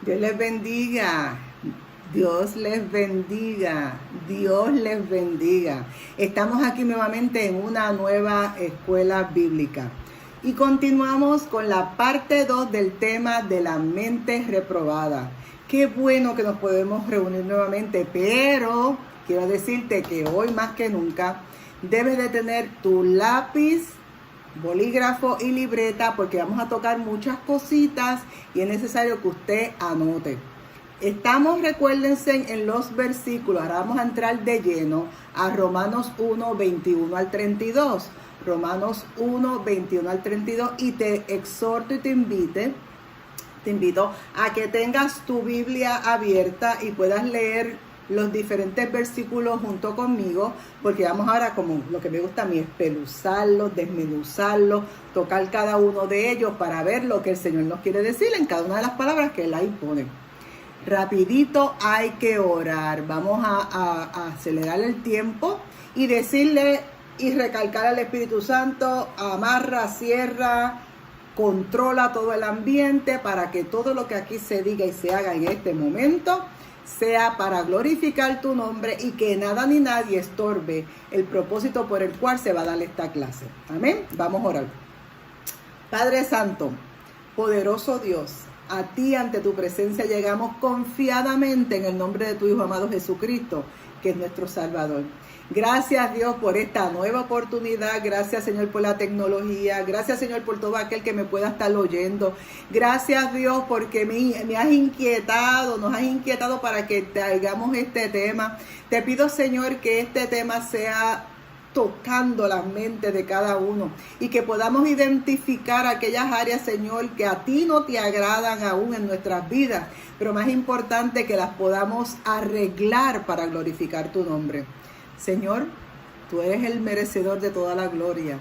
Dios les bendiga. Dios les bendiga. Dios les bendiga. Estamos aquí nuevamente en una nueva escuela bíblica. Y continuamos con la parte 2 del tema de la mente reprobada. Qué bueno que nos podemos reunir nuevamente, pero quiero decirte que hoy más que nunca debes de tener tu lápiz, bolígrafo y libreta, porque vamos a tocar muchas cositas y es necesario que usted anote. Estamos, recuérdense, en los versículos. Ahora vamos a entrar de lleno a Romanos 1, 21 al 32. Romanos 1, 21 al 32. Y te exhorto y te invito a que tengas tu Biblia abierta y puedas leer los diferentes versículos junto conmigo, porque vamos ahora, como lo que me gusta a mí, espeluzarlos, desmenuzarlos, tocar cada uno de ellos para ver lo que el Señor nos quiere decir en cada una de las palabras que Él ahí pone. Rapidito hay que orar. Vamos a acelerar el tiempo y decirle y recalcar al Espíritu Santo: amarra, cierra, controla todo el ambiente para que todo lo que aquí se diga y se haga en este momento sea para glorificar tu nombre y que nada ni nadie estorbe el propósito por el cual se va a dar esta clase. Amén. Vamos a orar. Padre Santo, poderoso Dios, a ti ante tu presencia llegamos confiadamente en el nombre de tu Hijo amado Jesucristo, que es nuestro Salvador. Gracias, Dios, por esta nueva oportunidad. Gracias, Señor, por la tecnología. Gracias, Señor, por todo aquel que me pueda estar oyendo. Gracias, Dios, porque me has inquietado, nos has inquietado para que traigamos este tema. Te pido, Señor, que este tema sea tocando la mente de cada uno y que podamos identificar aquellas áreas, Señor, que a ti no te agradan aún en nuestras vidas, pero más importante, que las podamos arreglar para glorificar tu nombre. Señor, tú eres el merecedor de toda la gloria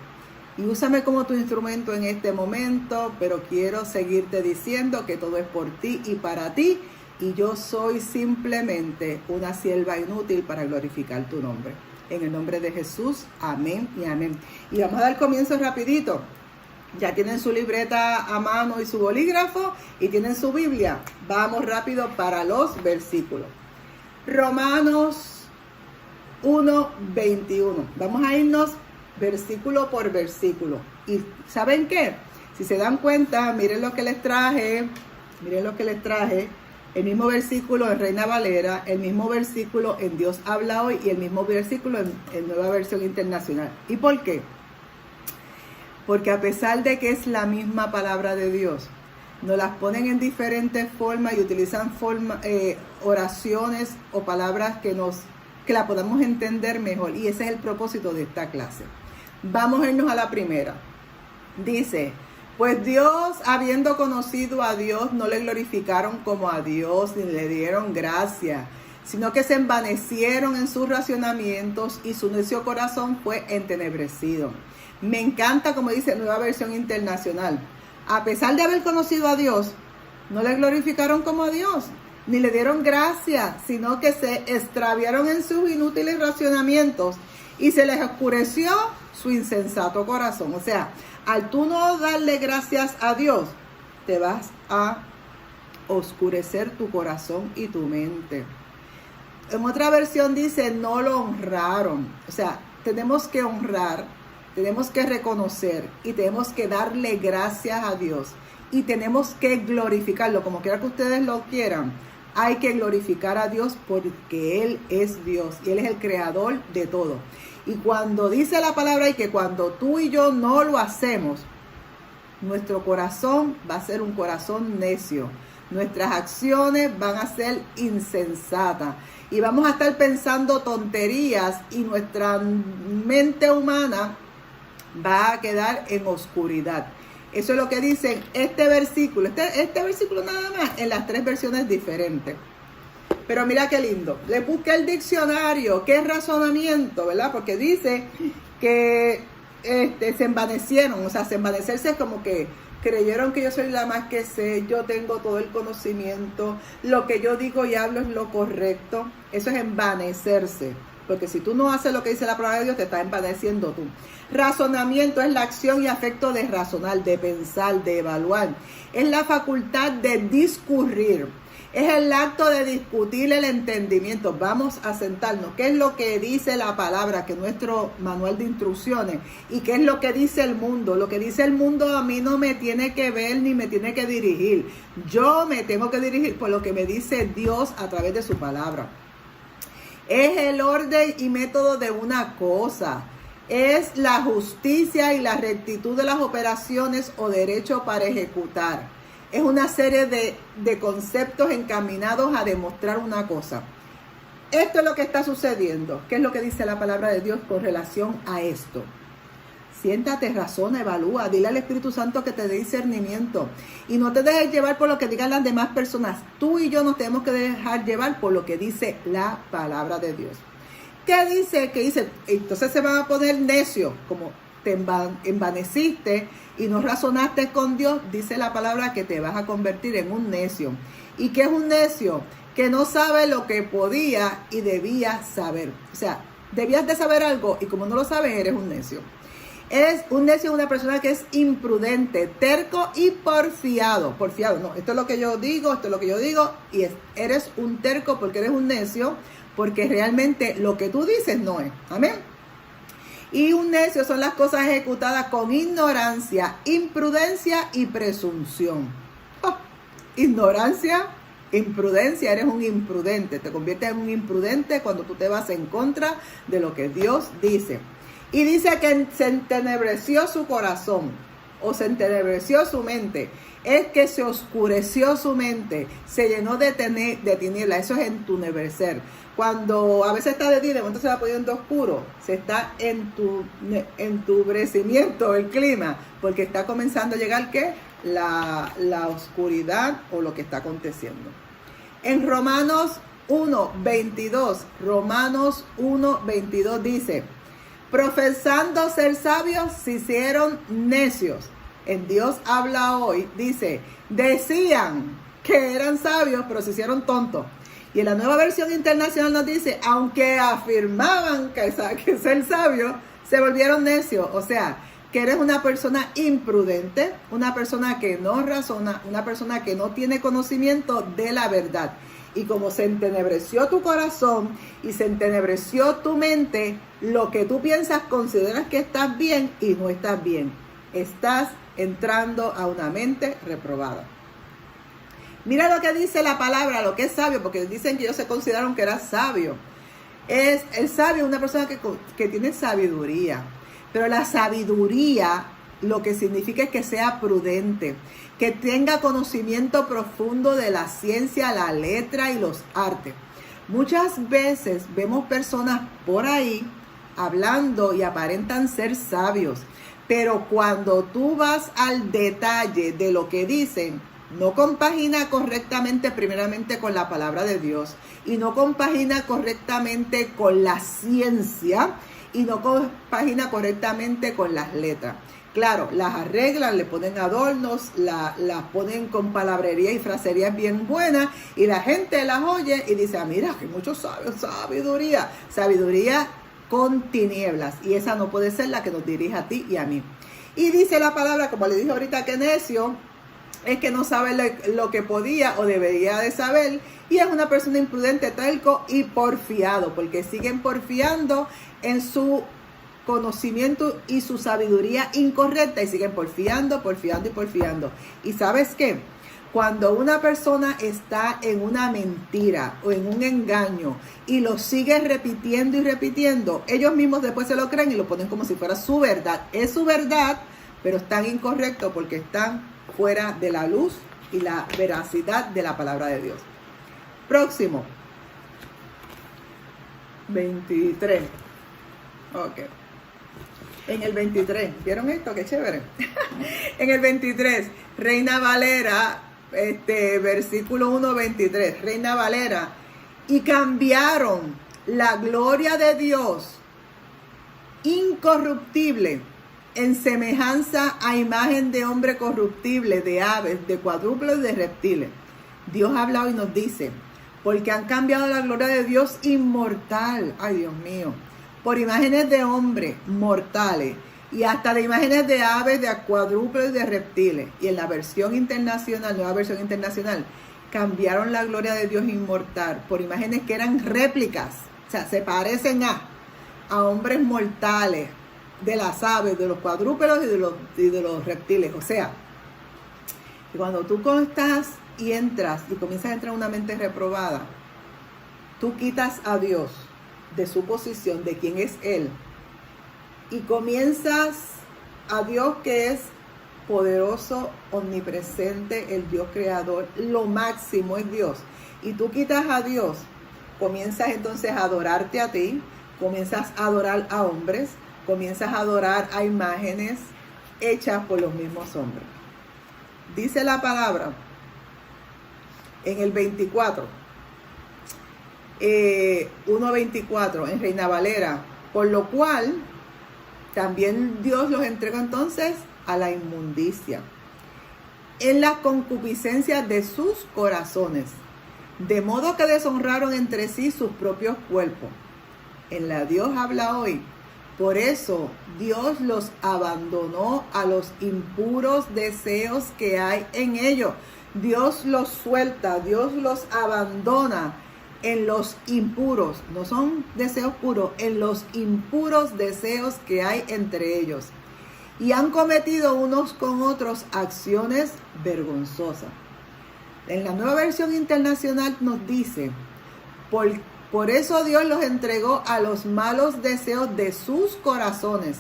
y úsame como tu instrumento en este momento, pero quiero seguirte diciendo que todo es por ti y para ti, y yo soy simplemente una sierva inútil para glorificar tu nombre. En el nombre de Jesús, amén y amén. Y vamos a dar comienzo rapidito. Ya tienen su libreta a mano y su bolígrafo y tienen su Biblia. Vamos rápido para los versículos. Romanos 1, 21. Vamos a irnos versículo por versículo. ¿Y saben qué? Si se dan cuenta, miren lo que les traje. Miren lo que les traje. El mismo versículo en Reina Valera, el mismo versículo en Dios habla hoy y el mismo versículo en Nueva Versión Internacional. ¿Y por qué? Porque a pesar de que es la misma palabra de Dios, nos las ponen en diferentes formas y utilizan oraciones o palabras que la podamos entender mejor. Y ese es el propósito de esta clase. Vamos a irnos a la primera. Dice: pues Dios, habiendo conocido a Dios, no le glorificaron como a Dios, ni le dieron gracia, sino que se envanecieron en sus razonamientos y su necio corazón fue entenebrecido. Me encanta como dice Nueva Versión Internacional. A pesar de haber conocido a Dios, no le glorificaron como a Dios, ni le dieron gracia, sino que se extraviaron en sus inútiles razonamientos y se les oscureció su insensato corazón. O sea, al tú no darle gracias a Dios, te vas a oscurecer tu corazón y tu mente. En otra versión dice: no lo honraron. O sea, tenemos que honrar, tenemos que reconocer y tenemos que darle gracias a Dios. Y tenemos que glorificarlo, como quiera que ustedes lo quieran. Hay que glorificar a Dios porque Él es Dios y Él es el creador de todo. Y cuando dice la palabra y que cuando tú y yo no lo hacemos, nuestro corazón va a ser un corazón necio. Nuestras acciones van a ser insensatas. Y vamos a estar pensando tonterías y nuestra mente humana va a quedar en oscuridad. Eso es lo que dice este versículo. Este versículo nada más en las 3 versiones diferentes. Pero mira qué lindo. Le busqué el diccionario. ¿Qué es razonamiento? ¿Verdad? Porque dice que se envanecieron. O sea, se envanecerse es como que creyeron que yo soy la más que sé. Yo tengo todo el conocimiento. Lo que yo digo y hablo es lo correcto. Eso es envanecerse. Porque si tú no haces lo que dice la palabra de Dios, te estás envaneciendo tú. Razonamiento es la acción y afecto de razonar, de pensar, de evaluar. Es la facultad de discurrir. Es el acto de discutir el entendimiento. Vamos a sentarnos. ¿Qué es lo que dice la palabra, que es nuestro manual de instrucciones? ¿Y qué es lo que dice el mundo? Lo que dice el mundo a mí no me tiene que ver ni me tiene que dirigir. Yo me tengo que dirigir por lo que me dice Dios a través de su palabra. Es el orden y método de una cosa. Es la justicia y la rectitud de las operaciones o derecho para ejecutar. Es una serie de conceptos encaminados a demostrar una cosa. Esto es lo que está sucediendo. ¿Qué es lo que dice la palabra de Dios con relación a esto? Siéntate, razona, evalúa, dile al Espíritu Santo que te dé discernimiento. Y no te dejes llevar por lo que digan las demás personas. Tú y yo nos tenemos que dejar llevar por lo que dice la palabra de Dios. ¿Qué dice? ¿Qué dice? Entonces se van a poner necios, como te envaneciste y no razonaste con Dios, dice la palabra que te vas a convertir en un necio. ¿Y qué es un necio? Que no sabe lo que podía y debía saber. O sea, debías de saber algo y como no lo sabes, eres un necio. Es un necio, una persona que es imprudente, terco y porfiado. Porfiado, no, esto es lo que yo digo, esto es lo que yo digo. Y eres un terco porque eres un necio, porque realmente lo que tú dices no es. Amén. Y un necio son las cosas ejecutadas con ignorancia, imprudencia y presunción. Oh, ignorancia, imprudencia, eres un imprudente. Te conviertes en un imprudente cuando tú te vas en contra de lo que Dios dice. Y dice que se entenebreció su corazón o se entenebreció su mente. Es que se oscureció su mente, se llenó de tinieblas. Eso es entenebrecer. Cuando a veces está de día, de momento se va poniendo oscuro, se está entubrecimiento el clima, porque está comenzando a llegar ¿qué? La oscuridad o lo que está aconteciendo. En Romanos 1:22 dice: profesando ser sabios, se hicieron necios. En Dios habla hoy, dice, decían que eran sabios, pero se hicieron tontos. Y en la Nueva Versión Internacional nos dice, aunque afirmaban que ser sabios, se volvieron necios. O sea, que eres una persona imprudente, una persona que no razona, una persona que no tiene conocimiento de la verdad. Y como se entenebreció tu corazón y se entenebreció tu mente, lo que tú piensas consideras que estás bien y no estás bien. Estás entrando a una mente reprobada. Mira lo que dice la palabra, lo que es sabio, porque dicen que ellos se consideraron que era sabio. Es el sabio, una persona que tiene sabiduría. Pero la sabiduría lo que significa es que sea prudente, que tenga conocimiento profundo de la ciencia, la letra y los artes. Muchas veces vemos personas por ahí hablando y aparentan ser sabios, pero cuando tú vas al detalle de lo que dicen, no compagina correctamente primeramente con la palabra de Dios y no compagina correctamente con la ciencia y no compagina correctamente con las letras. Claro, las arreglan, le ponen adornos, las ponen con palabrería y fraserías bien buenas y la gente las oye y dice, mira, que mucho sabiduría con tinieblas, y esa no puede ser la que nos dirige a ti y a mí. Y dice la palabra, como le dije ahorita, que necio es que no sabe lo que podía o debería de saber, y es una persona imprudente, terco y porfiado, porque siguen porfiando en su conocimiento y su sabiduría incorrecta y siguen porfiando. ¿Y sabes qué? Cuando una persona está en una mentira o en un engaño y lo sigue repitiendo y repitiendo, ellos mismos después se lo creen y lo ponen como si fuera su verdad. Es su verdad, pero están incorrectos porque están fuera de la luz y la veracidad de la palabra de Dios. Próximo. 23. Ok. En el 23, ¿vieron esto? ¡Qué chévere! En el 23, Reina Valera, versículo 1:23, Reina Valera, y cambiaron la gloria de Dios incorruptible en semejanza a imagen de hombre corruptible, de aves, de cuadrúpedos y de reptiles. Dios ha hablado y nos dice, porque han cambiado la gloria de Dios inmortal, ay Dios mío, por imágenes de hombres mortales y hasta de imágenes de aves, de cuadrúpedos y de reptiles. Y en la versión internacional, nueva versión internacional, cambiaron la gloria de Dios inmortal por imágenes que eran réplicas. O sea, se parecen a hombres mortales, de las aves, de los cuadrúpedos y de los reptiles. O sea, cuando tú estás y entras y comienzas a entrar en una mente reprobada, tú quitas a Dios de su posición, de quién es Él, y comienzas a Dios que es poderoso, omnipresente, el Dios creador, lo máximo es Dios. Y tú quitas a Dios, comienzas entonces a adorarte a ti, comienzas a adorar a hombres, comienzas a adorar a imágenes hechas por los mismos hombres. Dice la palabra en el 24, 1.24 en Reina Valera, por lo cual también Dios los entregó entonces a la inmundicia, en la concupiscencia de sus corazones, de modo que deshonraron entre sí sus propios cuerpos. En la Dios habla hoy. Por eso Dios los abandonó a los impuros deseos que hay en ellos. Dios los suelta, Dios los abandona en los impuros, no son deseos puros, en los impuros deseos que hay entre ellos. Y han cometido unos con otros acciones vergonzosas. En la nueva versión internacional nos dice, por eso Dios los entregó a los malos deseos de sus corazones,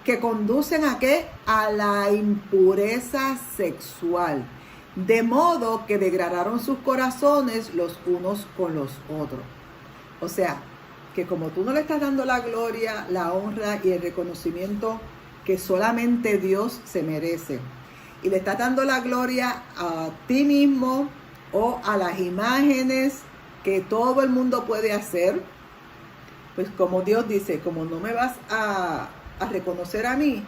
que conducen ¿a qué? A la impureza sexual. De modo que degradaron sus corazones los unos con los otros. O sea, que como tú no le estás dando la gloria, la honra y el reconocimiento que solamente Dios se merece, y le estás dando la gloria a ti mismo o a las imágenes que todo el mundo puede hacer, pues como Dios dice, como no me vas a reconocer a mí,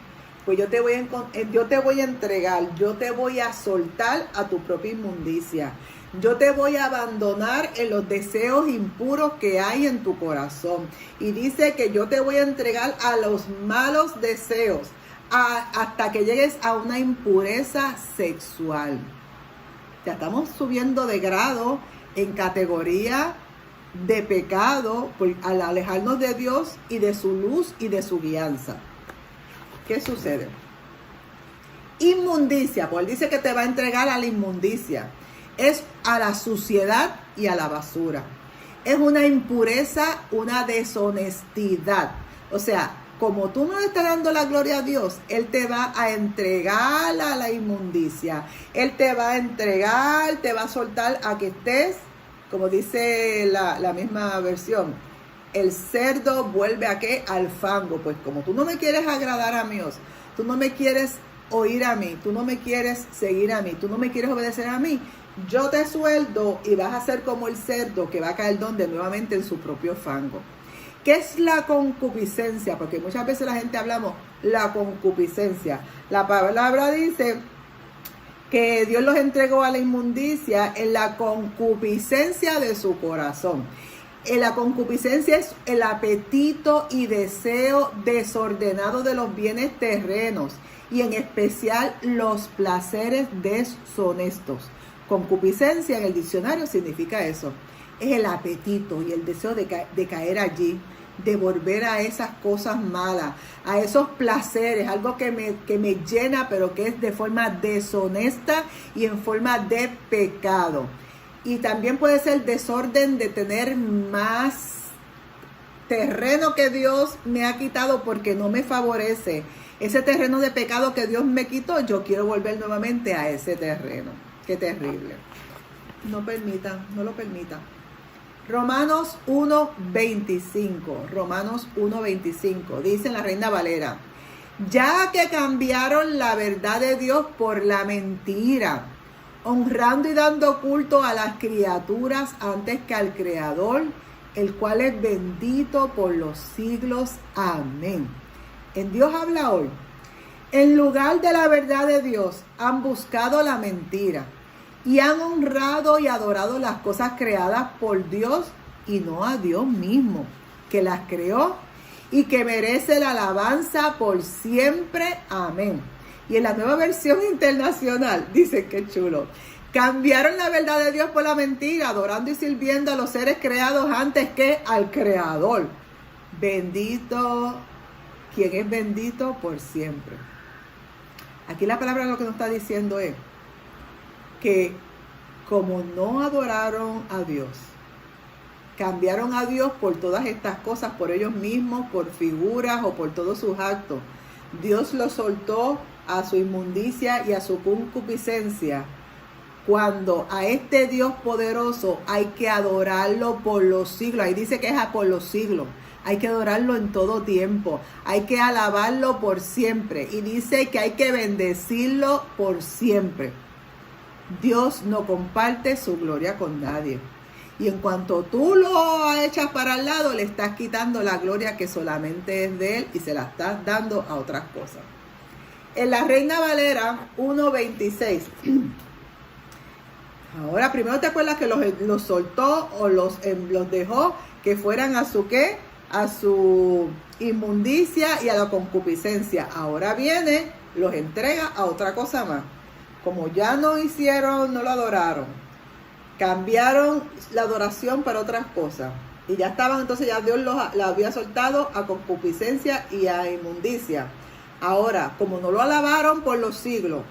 pues yo te voy a entregar, yo te voy a soltar a tu propia inmundicia. Yo te voy a abandonar en los deseos impuros que hay en tu corazón. Y dice que yo te voy a entregar a los malos deseos hasta que llegues a una impureza sexual. Ya estamos subiendo de grado en categoría de pecado al alejarnos de Dios y de su luz y de su guianza. ¿Qué sucede? Inmundicia, pues él dice que te va a entregar a la inmundicia. Es a la suciedad y a la basura. Es una impureza, una deshonestidad. O sea, como tú no le estás dando la gloria a Dios, Él te va a entregar a la inmundicia. Él te va a entregar, te va a soltar a que estés, como dice la misma versión, el cerdo vuelve ¿a qué? Al fango. Pues como tú no me quieres agradar a Dios, tú no me quieres oír a mí, tú no me quieres seguir a mí, tú no me quieres obedecer a mí, yo te sueldo y vas a ser como el cerdo que va a caer donde nuevamente en su propio fango. ¿Qué es la concupiscencia? Porque muchas veces la gente hablamos la concupiscencia. La palabra dice que Dios los entregó a la inmundicia en la concupiscencia de su corazón. La concupiscencia es el apetito y deseo desordenado de los bienes terrenos y en especial los placeres deshonestos. Concupiscencia en el diccionario significa eso. Es el apetito y el deseo de caer allí, de volver a esas cosas malas, a esos placeres, algo que me llena, pero que es de forma deshonesta y en forma de pecado. Y también puede ser desorden de tener más terreno que Dios me ha quitado porque no me favorece. Ese terreno de pecado que Dios me quitó, yo quiero volver nuevamente a ese terreno. Qué terrible. No lo permitan. Romanos 1.25. Romanos 1.25. Dice en la Reina Valera: ya que cambiaron la verdad de Dios por la mentira, honrando y dando culto a las criaturas antes que al Creador, el cual es bendito por los siglos. Amén. En Dios habla hoy. En lugar de la verdad de Dios, han buscado la mentira y han honrado y adorado las cosas creadas por Dios y no a Dios mismo, que las creó y que merece la alabanza por siempre. Amén. Y en la Nueva Versión Internacional, dice que chulo, cambiaron la verdad de Dios por la mentira, adorando y sirviendo a los seres creados antes que al Creador. Bendito, quien es bendito por siempre. Aquí la palabra lo que nos está diciendo es que como no adoraron a Dios, cambiaron a Dios por todas estas cosas, por ellos mismos, por figuras o por todos sus actos. Dios los soltó a su inmundicia y a su concupiscencia. Cuando a este Dios poderoso hay que adorarlo por los siglos. Ahí dice que es por los siglos. Hay que adorarlo en todo tiempo. Hay que alabarlo por siempre. Y dice que hay que bendecirlo por siempre. Dios no comparte su gloria con nadie. Y en cuanto tú lo echas para el lado, le estás quitando la gloria que solamente es de Él y se la estás dando a otras cosas. En la Reina Valera 1:26. Ahora, primero te acuerdas que los soltó o los dejó que fueran a su ¿qué? A su inmundicia y a la concupiscencia. Ahora viene, los entrega a otra cosa más. Como ya no lo adoraron, cambiaron la adoración para otras cosas. Y ya estaban, entonces ya Dios la había soltado a concupiscencia y a inmundicia. Ahora, como no lo alabaron por los siglos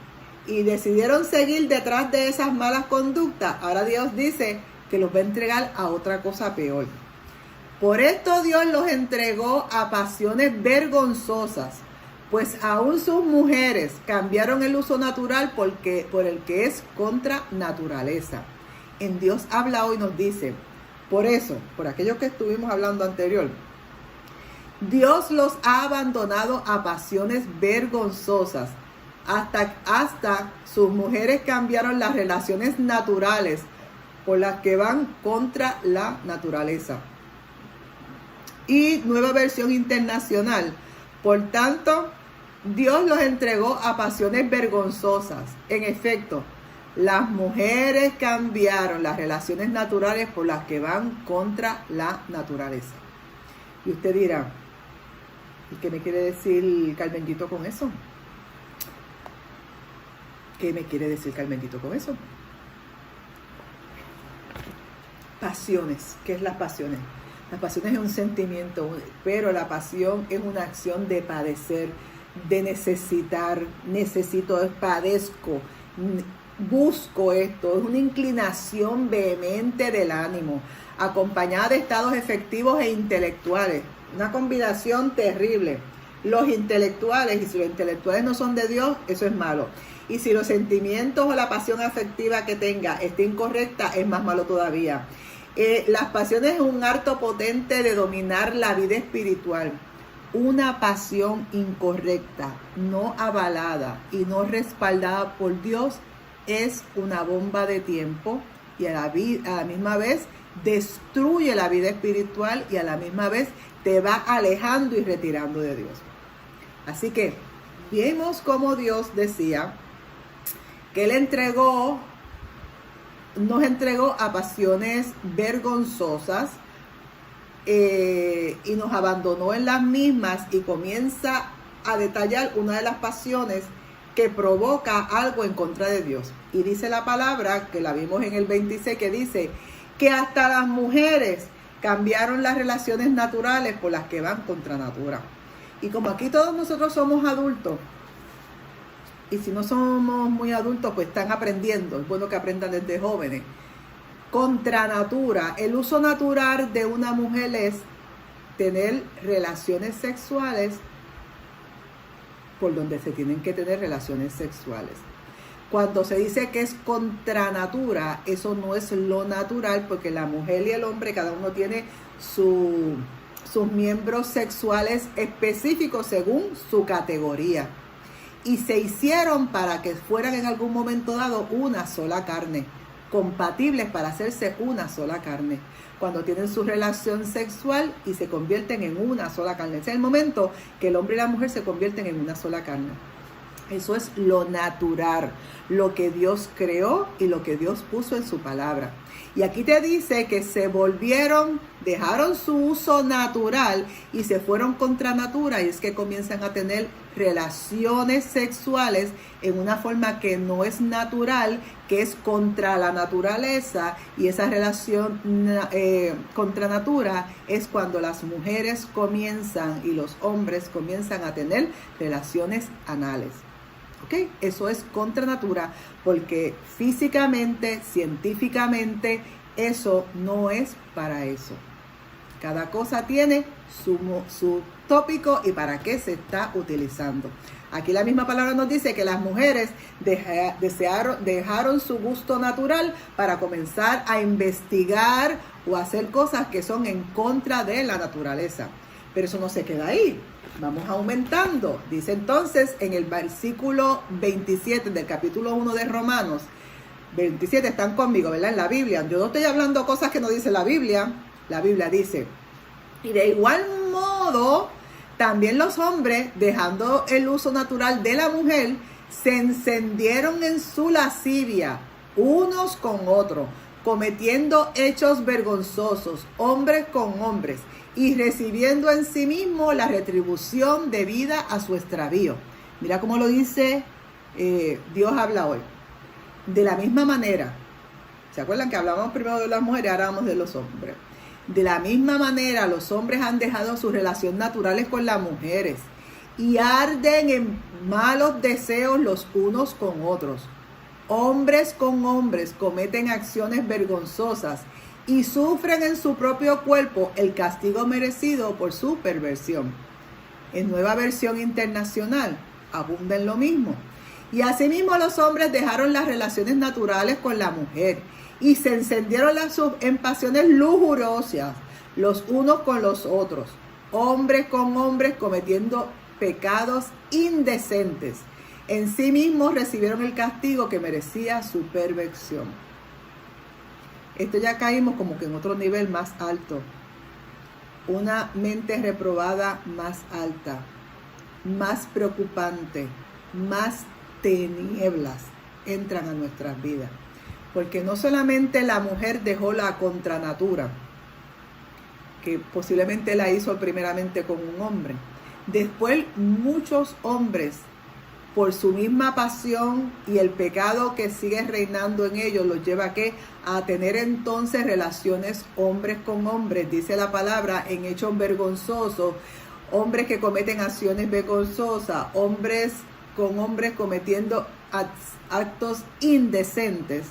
y decidieron seguir detrás de esas malas conductas, ahora Dios dice que los va a entregar a otra cosa peor. Por esto Dios los entregó a pasiones vergonzosas, pues aún sus mujeres cambiaron el uso natural por el que es contra naturaleza. En Dios habla hoy, nos dice, por eso, por aquello que estuvimos hablando anterior, Dios los ha abandonado a pasiones vergonzosas. Hasta sus mujeres cambiaron las relaciones naturales por las que van contra la naturaleza. Y Nueva Versión Internacional. Por tanto, Dios los entregó a pasiones vergonzosas. En efecto, las mujeres cambiaron las relaciones naturales por las que van contra la naturaleza. Y usted dirá, ¿y qué me quiere decir Carmenito con eso? ¿Qué me quiere decir Carmenito con eso? Pasiones. ¿Qué es las pasiones? Las pasiones es un sentimiento, pero la pasión es una acción de padecer, de necesitar. Necesito, padezco, busco esto. Es una inclinación vehemente del ánimo, acompañada de estados efectivos e intelectuales. Una combinación terrible. Los intelectuales, y si los intelectuales no son de Dios, eso es malo. Y si los sentimientos o la pasión afectiva que tenga está incorrecta, es más malo todavía. Las pasiones es un arte potente de dominar la vida espiritual. Una pasión incorrecta, no avalada y no respaldada por Dios es una bomba de tiempo y a la misma vez destruye la vida espiritual y a la misma vez te va alejando y retirando de Dios. Así que vimos como Dios decía que Él nos entregó a pasiones vergonzosas y nos abandonó en las mismas, y comienza a detallar una de las pasiones que provoca algo en contra de Dios. Y dice la palabra, que la vimos en el 26, que dice que hasta las mujeres cambiaron las relaciones naturales por las que van contra natura. Y como aquí todos nosotros somos adultos, y si no somos muy adultos, pues están aprendiendo. Es bueno que aprendan desde jóvenes. Contra natura, el uso natural de una mujer es tener relaciones sexuales por donde se tienen que tener relaciones sexuales. Cuando se dice que es contra natura, eso no es lo natural, porque la mujer y el hombre, cada uno tiene sus miembros sexuales específicos según su categoría. Y se hicieron para que fueran en algún momento dado una sola carne, compatibles para hacerse una sola carne. Cuando tienen su relación sexual y se convierten en una sola carne. Ese es el momento que el hombre y la mujer se convierten en una sola carne. Eso es lo natural, lo que Dios creó y lo que Dios puso en su palabra. Y aquí te dice que se volvieron, dejaron su uso natural y se fueron contra natura. Y es que comienzan a tener relaciones sexuales en una forma que no es natural, que es contra la naturaleza. Y esa relación contra natura es cuando las mujeres comienzan y los hombres comienzan a tener relaciones anales. ¿Ok? Eso es contra natura porque físicamente, científicamente, eso no es para eso. Cada cosa tiene su tópico y para qué se está utilizando. Aquí la misma palabra nos dice que las mujeres dejaron su gusto natural para comenzar a investigar o hacer cosas que son en contra de la naturaleza. Pero eso no se queda ahí. Vamos aumentando. Dice entonces en el versículo 27 del capítulo 1 de Romanos. 27 están conmigo, ¿verdad? En la Biblia. Yo no estoy hablando cosas que no dice la Biblia. La Biblia dice, y de igual modo, también los hombres, dejando el uso natural de la mujer, se encendieron en su lascivia, unos con otros, cometiendo hechos vergonzosos, hombres con hombres, y recibiendo en sí mismo la retribución debida a su extravío. Mira cómo lo dice, Dios habla hoy. De la misma manera, ¿se acuerdan que hablábamos primero de las mujeres, ahora hablamos de los hombres? De la misma manera, los hombres han dejado sus relaciones naturales con las mujeres y arden en malos deseos los unos con otros. Hombres con hombres cometen acciones vergonzosas y sufren en su propio cuerpo el castigo merecido por su perversión. En Nueva Versión Internacional abunda en lo mismo. Y asimismo los hombres dejaron las relaciones naturales con la mujer y se encendieron en pasiones lujuriosas los unos con los otros, hombres con hombres cometiendo pecados indecentes. En sí mismos recibieron el castigo que merecía su perversión. Esto ya caímos como que en otro nivel más alto. Una mente reprobada más alta, más preocupante, más tinieblas entran a nuestras vidas. Porque no solamente la mujer dejó la contranatura, que posiblemente la hizo primeramente con un hombre. Después muchos hombres, por su misma pasión y el pecado que sigue reinando en ellos, los lleva a tener entonces relaciones hombres con hombres, dice la palabra, en hechos vergonzosos, hombres que cometen acciones vergonzosas, hombres con hombres cometiendo actos indecentes.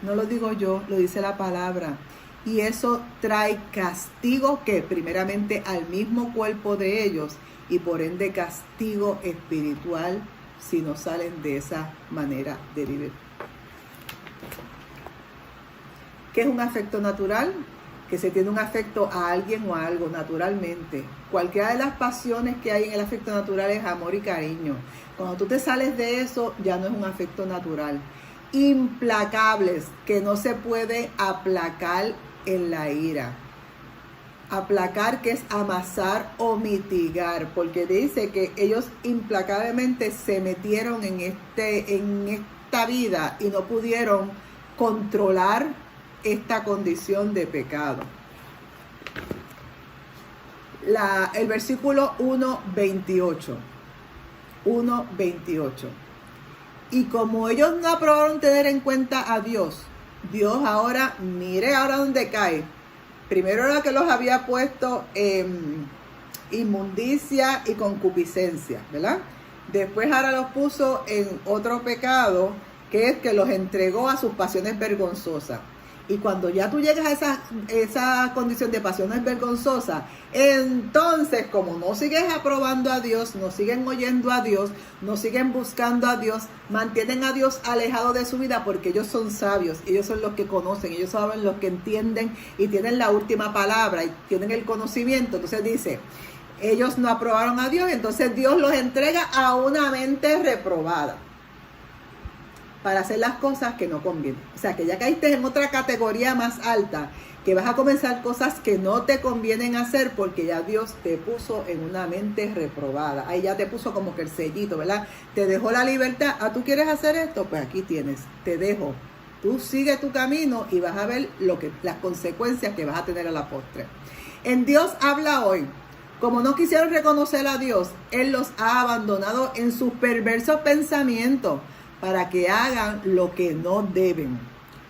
No lo digo yo, lo dice la palabra. Y eso trae castigo que primeramente al mismo cuerpo de ellos y por ende castigo espiritual si no salen de esa manera de vivir. ¿Qué es un afecto natural? Que se tiene un afecto a alguien o a algo naturalmente. Cualquiera de las pasiones que hay en el afecto natural es amor y cariño. Cuando tú te sales de eso, ya no es un afecto natural. Implacables, que no se puede aplacar en la ira. Aplacar, que es amasar o mitigar, porque dice que ellos implacablemente se metieron en esta vida y no pudieron controlar esta condición de pecado. El versículo 1:28. 1:28. Y como ellos no aprobaron tener en cuenta a Dios, Dios ahora, mire ahora dónde cae. Primero era que los había puesto en inmundicia y concupiscencia, ¿verdad? Después ahora los puso en otro pecado, que es que los entregó a sus pasiones vergonzosas. Y cuando ya tú llegas a esa condición de pasiones vergonzosas, entonces como no sigues aprobando a Dios, no siguen oyendo a Dios, no siguen buscando a Dios, mantienen a Dios alejado de su vida porque ellos son sabios, ellos son los que conocen, ellos saben los que entienden y tienen la última palabra y tienen el conocimiento. Entonces dice, ellos no aprobaron a Dios, entonces Dios los entrega a una mente reprobada para hacer las cosas que no convienen. O sea, que ya caíste en otra categoría más alta, que vas a comenzar cosas que no te convienen hacer porque ya Dios te puso en una mente reprobada. Ahí ya te puso como que el sellito, ¿verdad? Te dejó la libertad. ¿Tú quieres hacer esto? Pues aquí tienes, te dejo. Tú sigue tu camino y vas a ver las consecuencias que vas a tener a la postre. En Dios habla hoy. Como no quisieron reconocer a Dios, Él los ha abandonado en sus perversos pensamientos para que hagan lo que no deben.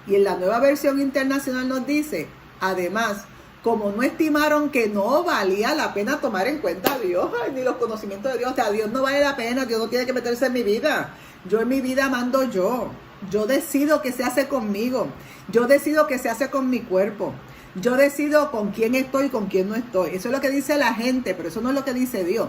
Y en la Nueva Versión Internacional nos dice, además, como no estimaron que no valía la pena tomar en cuenta a Dios, ni los conocimientos de Dios, o sea, Dios no vale la pena, Dios no tiene que meterse en mi vida. Yo en mi vida mando yo. Yo decido qué se hace conmigo. Yo decido qué se hace con mi cuerpo. Yo decido con quién estoy y con quién no estoy. Eso es lo que dice la gente, pero eso no es lo que dice Dios.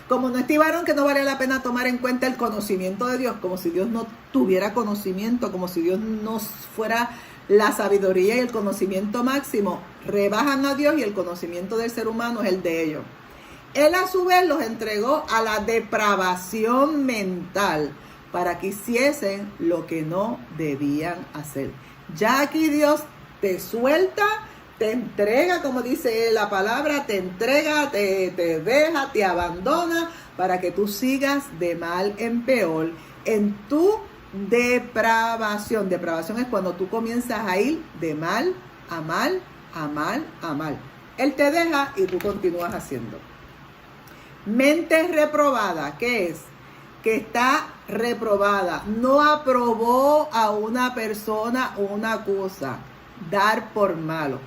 Como no estimaron que no valía la pena tomar en cuenta el conocimiento de Dios, como si Dios no tuviera conocimiento, como si Dios no fuera la sabiduría y el conocimiento máximo, rebajan a Dios y el conocimiento del ser humano es el de ellos. Él a su vez los entregó a la depravación mental para que hiciesen lo que no debían hacer. Ya aquí Dios te suelta, te entrega, como dice la palabra, te entrega, te deja, te abandona para que tú sigas de mal en peor en tu depravación. Depravación es cuando tú comienzas a ir de mal a mal, a mal, a mal. Él te deja y tú continúas haciendo. Mente reprobada, ¿qué es? Que está reprobada. No aprobó a una persona o una cosa. Dar por malo.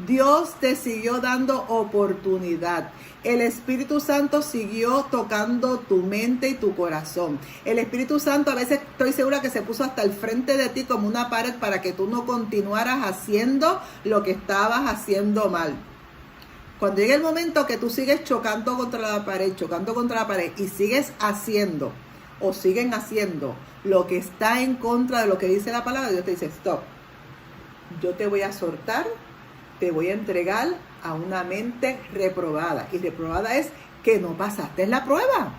Dios te siguió dando oportunidad. El Espíritu Santo siguió tocando tu mente y tu corazón. El Espíritu Santo a veces estoy segura que se puso hasta el frente de ti como una pared para que tú no continuaras haciendo lo que estabas haciendo mal. Cuando llegue el momento que tú sigues chocando contra la pared y sigues haciendo o siguen haciendo lo que está en contra de lo que dice la palabra, Dios te dice, stop. Yo te voy a soltar, te voy a entregar a una mente reprobada. Y reprobada es que no pasaste la prueba.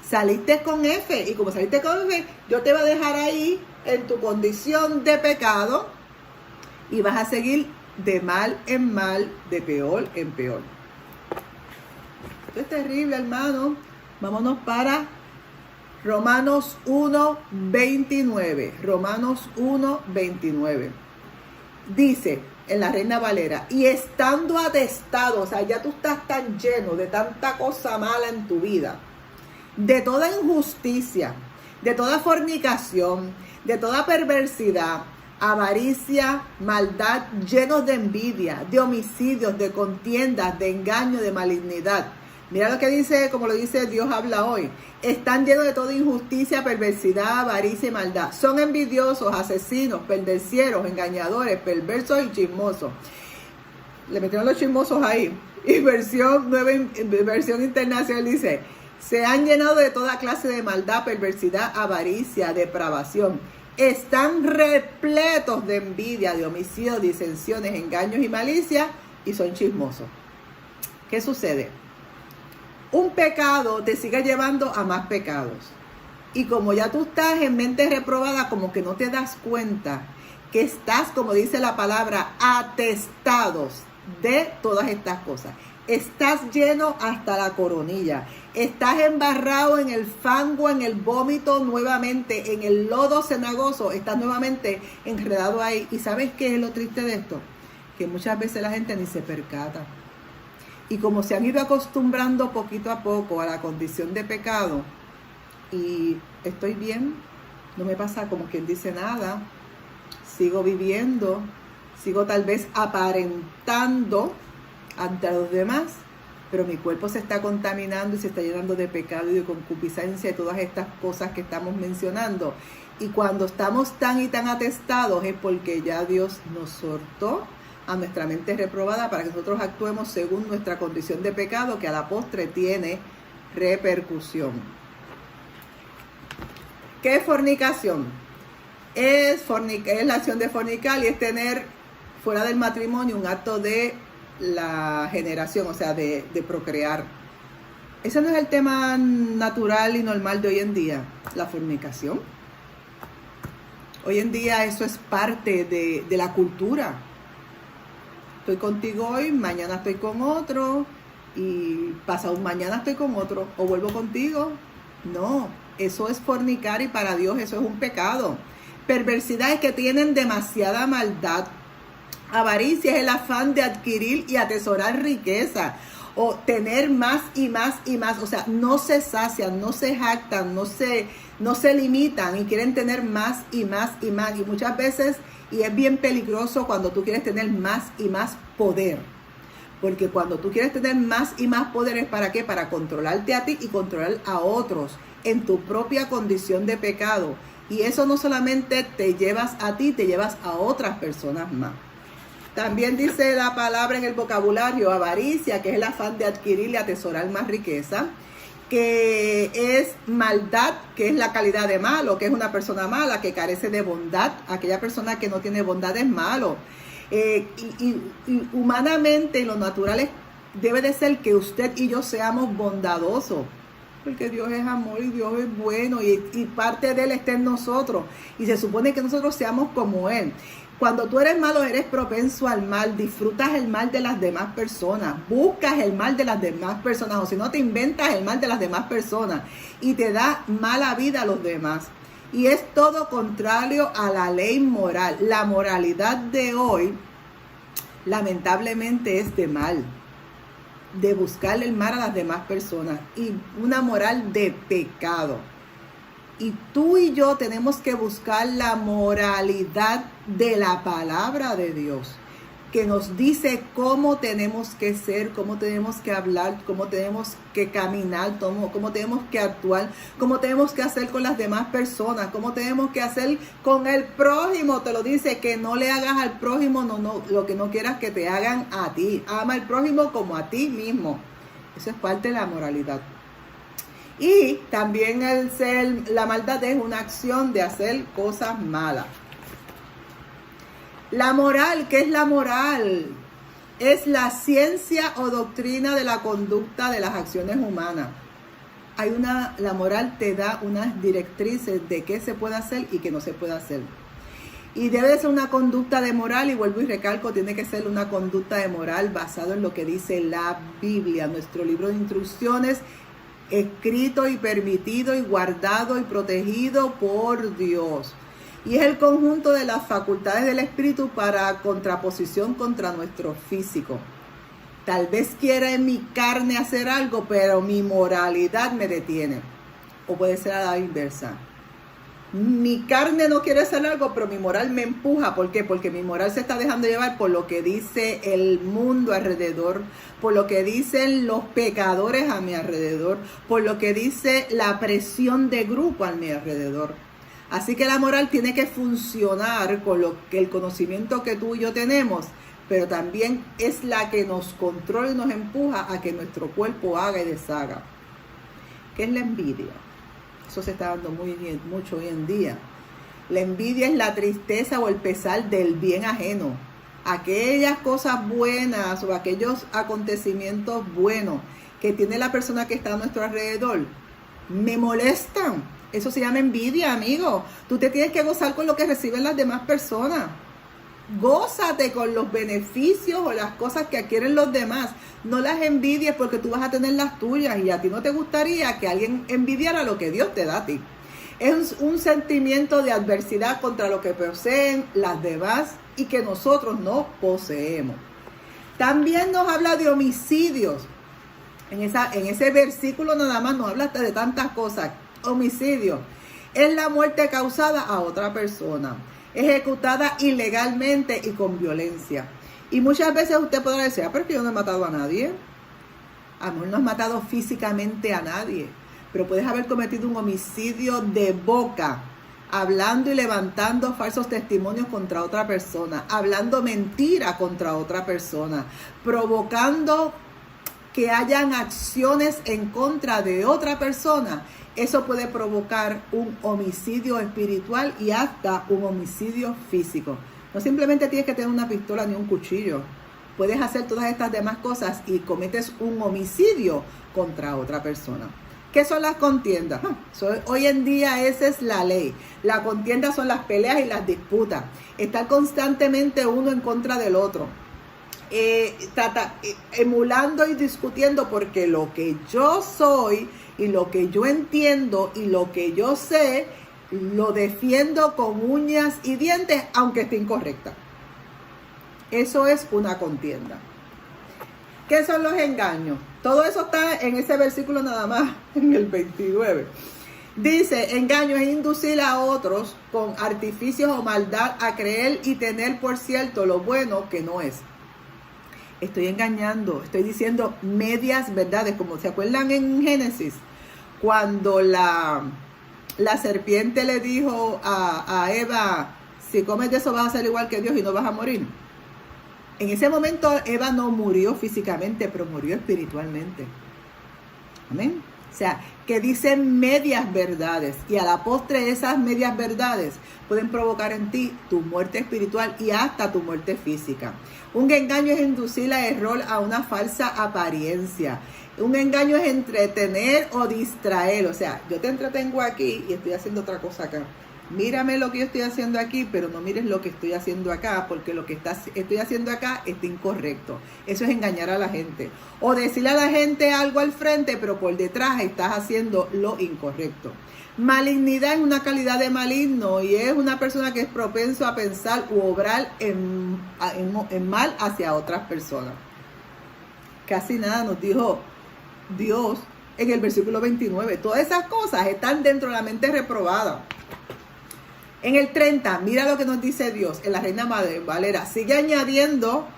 Saliste con F. Y como saliste con F, yo te voy a dejar ahí en tu condición de pecado. Y vas a seguir de mal en mal, de peor en peor. Esto es terrible, hermano. Vámonos para Romanos 1:29. Romanos 1:29. Dice en la Reina Valera, y estando atestado, o sea, ya tú estás tan lleno de tanta cosa mala en tu vida, de toda injusticia, de toda fornicación, de toda perversidad, avaricia, maldad, llenos de envidia, de homicidios, de contiendas, de engaño, de malignidad. Mira lo que dice, como lo dice Dios habla hoy. Están llenos de toda injusticia, perversidad, avaricia y maldad. Son envidiosos, asesinos, pendencieros, engañadores, perversos y chismosos. Le metieron los chismosos ahí. Y versión internacional dice, se han llenado de toda clase de maldad, perversidad, avaricia, depravación. Están repletos de envidia, de homicidio, disensiones, engaños y malicia y son chismosos. ¿Qué sucede? Un pecado te sigue llevando a más pecados. Y como ya tú estás en mente reprobada, como que no te das cuenta que estás, como dice la palabra, atestados de todas estas cosas. Estás lleno hasta la coronilla. Estás embarrado en el fango, en el vómito nuevamente, en el lodo cenagoso. Estás nuevamente enredado ahí. ¿Y sabes qué es lo triste de esto? Que muchas veces la gente ni se percata. Y como se han ido acostumbrando poquito a poco a la condición de pecado, y estoy bien, no me pasa como quien dice nada, sigo viviendo, sigo tal vez aparentando ante los demás, pero mi cuerpo se está contaminando y se está llenando de pecado y de concupiscencia y todas estas cosas que estamos mencionando. Y cuando estamos tan y tan atestados es porque ya Dios nos soltó a nuestra mente reprobada para que nosotros actuemos según nuestra condición de pecado, que a la postre tiene repercusión. ¿Qué es fornicación? Es la acción de fornicar y es tener fuera del matrimonio un acto de la generación, o sea, de procrear. Ese no es el tema natural y normal de hoy en día, la fornicación. Hoy en día eso es parte de la cultura. Estoy contigo hoy, mañana estoy con otro y pasado mañana estoy con otro o vuelvo contigo. No, eso es fornicar y para Dios eso es un pecado. Perversidades que tienen demasiada maldad. Avaricia es el afán de adquirir y atesorar riqueza o tener más y más y más. O sea, no se sacian, no se jactan, no se limitan y quieren tener más y más y más. Y muchas veces, y es bien peligroso cuando tú quieres tener más y más poder. Porque cuando tú quieres tener más y más poder, ¿es para qué? Para controlarte a ti y controlar a otros en tu propia condición de pecado. Y eso no solamente te llevas a ti, te llevas a otras personas más. También dice la palabra en el vocabulario avaricia, que es el afán de adquirir y atesorar más riqueza, que es maldad, que es la calidad de malo, que es una persona mala, que carece de bondad. Aquella persona que no tiene bondad es malo. Y humanamente, y lo natural debe de ser que usted y yo seamos bondadosos, porque Dios es amor y Dios es bueno y parte de Él está en nosotros. Y se supone que nosotros seamos como Él. Cuando tú eres malo, eres propenso al mal, disfrutas el mal de las demás personas, buscas el mal de las demás personas, o si no te inventas el mal de las demás personas y te da mala vida a los demás. Y es todo contrario a la ley moral. La moralidad de hoy, lamentablemente, es de mal, de buscarle el mal a las demás personas y una moral de pecado. Y tú y yo tenemos que buscar la moralidad de la palabra de Dios, que nos dice cómo tenemos que ser, cómo tenemos que hablar, cómo tenemos que caminar, cómo tenemos que actuar, cómo tenemos que hacer con las demás personas, cómo tenemos que hacer con el prójimo. Te lo dice, que no le hagas al prójimo lo que no quieras que te hagan a ti. Ama al prójimo como a ti mismo. Eso es parte de la moralidad. Y también la maldad es una acción de hacer cosas malas. La moral, ¿qué es la moral? Es la ciencia o doctrina de la conducta de las acciones humanas. La moral te da unas directrices de qué se puede hacer y qué no se puede hacer. Y debe de ser una conducta de moral, y vuelvo y recalco, tiene que ser una conducta de moral basado en lo que dice la Biblia, nuestro libro de instrucciones, escrito y permitido y guardado y protegido por Dios. Y es el conjunto de las facultades del espíritu para contraposición contra nuestro físico. Tal vez quiera en mi carne hacer algo, pero mi moralidad me detiene. O puede ser a la inversa. Mi carne no quiere hacer algo, pero mi moral me empuja. ¿Por qué? Porque mi moral se está dejando llevar por lo que dice el mundo alrededor, por lo que dicen los pecadores a mi alrededor, por lo que dice la presión de grupo a mi alrededor. Así que la moral tiene que funcionar con el conocimiento que tú y yo tenemos, pero también es la que nos controla y nos empuja a que nuestro cuerpo haga y deshaga. ¿Qué es la envidia? Eso se está dando mucho hoy en día. La envidia es la tristeza o el pesar del bien ajeno. Aquellas cosas buenas o aquellos acontecimientos buenos que tiene la persona que está a nuestro alrededor, me molestan. Eso se llama envidia, amigo. Tú te tienes que gozar con lo que reciben las demás personas. Gózate con los beneficios o las cosas que adquieren los demás. No las envidies porque tú vas a tener las tuyas y a ti no te gustaría que alguien envidiara lo que Dios te da a ti. Es un sentimiento de adversidad contra lo que poseen las demás y que nosotros no poseemos. También nos habla de homicidios. En ese versículo nada más nos habla de tantas cosas. Homicidio es la muerte causada a otra persona, ejecutada ilegalmente y con violencia. Y muchas veces usted podrá decir, pero es que yo no he matado a nadie. A lo mejor no has matado físicamente a nadie, pero puedes haber cometido un homicidio de boca, hablando y levantando falsos testimonios contra otra persona, hablando mentira contra otra persona, provocando que hayan acciones en contra de otra persona. Eso puede provocar un homicidio espiritual y hasta un homicidio físico. No simplemente tienes que tener una pistola ni un cuchillo. Puedes hacer todas estas demás cosas y cometes un homicidio contra otra persona. ¿Qué son las contiendas? Hoy en día esa es la ley. La contienda son las peleas y las disputas. Estar constantemente uno en contra del otro. Emulando y discutiendo, porque lo que yo soy y lo que yo entiendo y lo que yo sé, lo defiendo con uñas y dientes, aunque esté incorrecta. Eso es una contienda. ¿Qué son los engaños? Todo eso está en ese versículo nada más, en el 29. Dice, engaño es inducir a otros con artificios o maldad a creer y tener por cierto lo bueno que no es. Estoy engañando, estoy diciendo medias verdades, como se acuerdan en Génesis, cuando la serpiente le dijo a Eva, si comes de eso vas a ser igual que Dios y no vas a morir. En ese momento Eva no murió físicamente, pero murió espiritualmente. Amén. O sea, que dicen medias verdades, y a la postre esas medias verdades pueden provocar en ti tu muerte espiritual y hasta tu muerte física. Un engaño es inducir a error a una falsa apariencia. Un engaño es entretener o distraer. O sea, yo te entretengo aquí y estoy haciendo otra cosa acá. Mírame lo que yo estoy haciendo aquí, pero no mires lo que estoy haciendo acá, porque lo que estoy haciendo acá está incorrecto. Eso es engañar a la gente. O decirle a la gente algo al frente, pero por detrás estás haciendo lo incorrecto. Malignidad es una calidad de maligno y es una persona que es propenso a pensar u obrar en mal hacia otras personas. Casi nada nos dijo Dios en el versículo 29. Todas esas cosas están dentro de la mente reprobada. En el 30, mira lo que nos dice Dios en la Reina Valera. Sigue añadiendo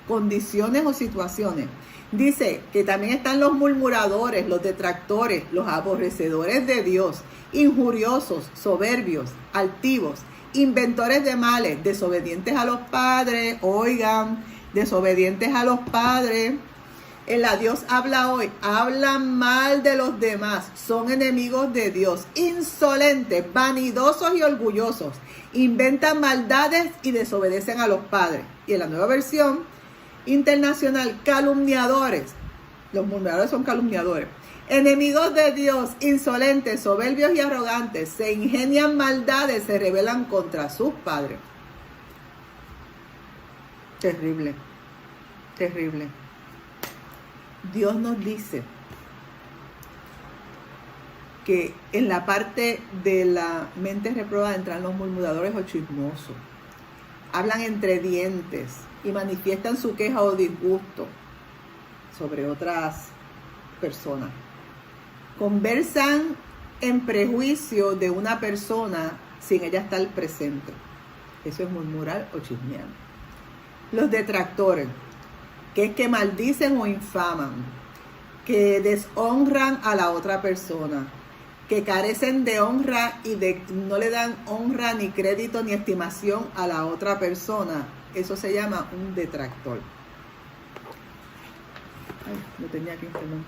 condiciones o situaciones. Dice que también están los murmuradores, los detractores, los aborrecedores de Dios, injuriosos, soberbios, altivos, inventores de males, desobedientes a los padres. Oigan, desobedientes a los padres. En la Dios habla hoy, hablan mal de los demás, son enemigos de Dios, insolentes, vanidosos y orgullosos, inventan maldades y desobedecen a los padres. Y en la Nueva Versión Internacional, calumniadores, los murmuradores son calumniadores, enemigos de Dios, insolentes, soberbios y arrogantes, se ingenian maldades, se rebelan contra sus padres. Terrible, terrible. Dios nos dice que en la parte de la mente reprobada entran los murmuradores o chismosos. Hablan entre dientes y manifiestan su queja o disgusto sobre otras personas. Conversan en prejuicio de una persona sin ella estar presente. Eso es murmurar o chismear. Los detractores, que es que maldicen o infaman, que deshonran a la otra persona, que carecen de honra y no le dan honra ni crédito ni estimación a la otra persona. Eso se llama un detractor. Ay, lo tenía aquí, perdón.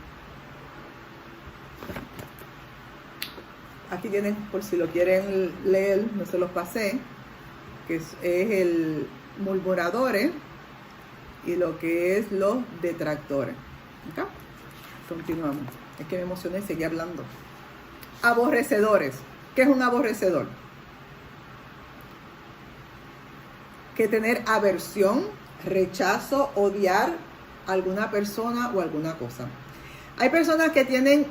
Aquí tienen, por si lo quieren leer, no se los pasé, que es el murmuradores y lo que es los detractores. ¿Okay? Continuamos. Es que me emocioné y seguí hablando. Aborrecedores. ¿Qué es un aborrecedor? Que tener aversión, rechazo, odiar a alguna persona o alguna cosa. Hay personas que tienen,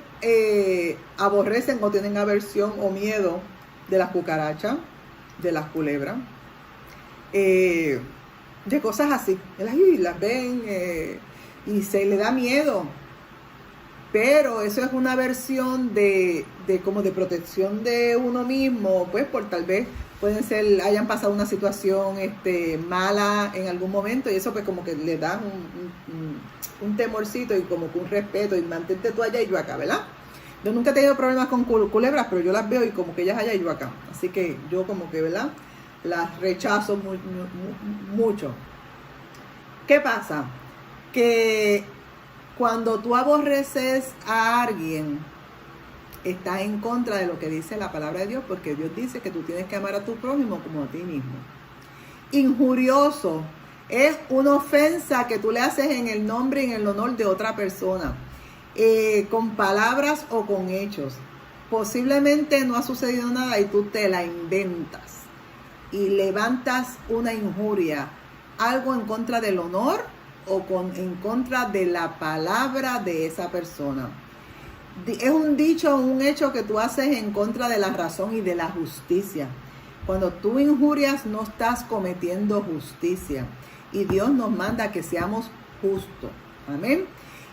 aborrecen o tienen aversión o miedo de las cucarachas, de las culebras, de cosas así. Las ven y se le da miedo. Pero eso es una versión de como de protección de uno mismo, pues por tal vez hayan pasado una situación mala en algún momento y eso pues como que le da un temorcito y como que un respeto y mantente tú allá y yo acá, ¿verdad? Yo nunca he tenido problemas con culebras, pero yo las veo y como que ellas allá y yo acá. Así que yo como que, ¿verdad? Las rechazo mucho. ¿Qué pasa? Que cuando tú aborreces a alguien, estás en contra de lo que dice la palabra de Dios, porque Dios dice que tú tienes que amar a tu prójimo como a ti mismo. Injurioso es una ofensa que tú le haces en el nombre y en el honor de otra persona. con palabras o con hechos. Posiblemente no ha sucedido nada y tú te la inventas y levantas una injuria, algo en contra del honor o en contra de la palabra de esa persona. Es un dicho, un hecho que tú haces en contra de la razón y de la justicia. Cuando tú injurias no estás cometiendo justicia y Dios nos manda que seamos justos. Amén.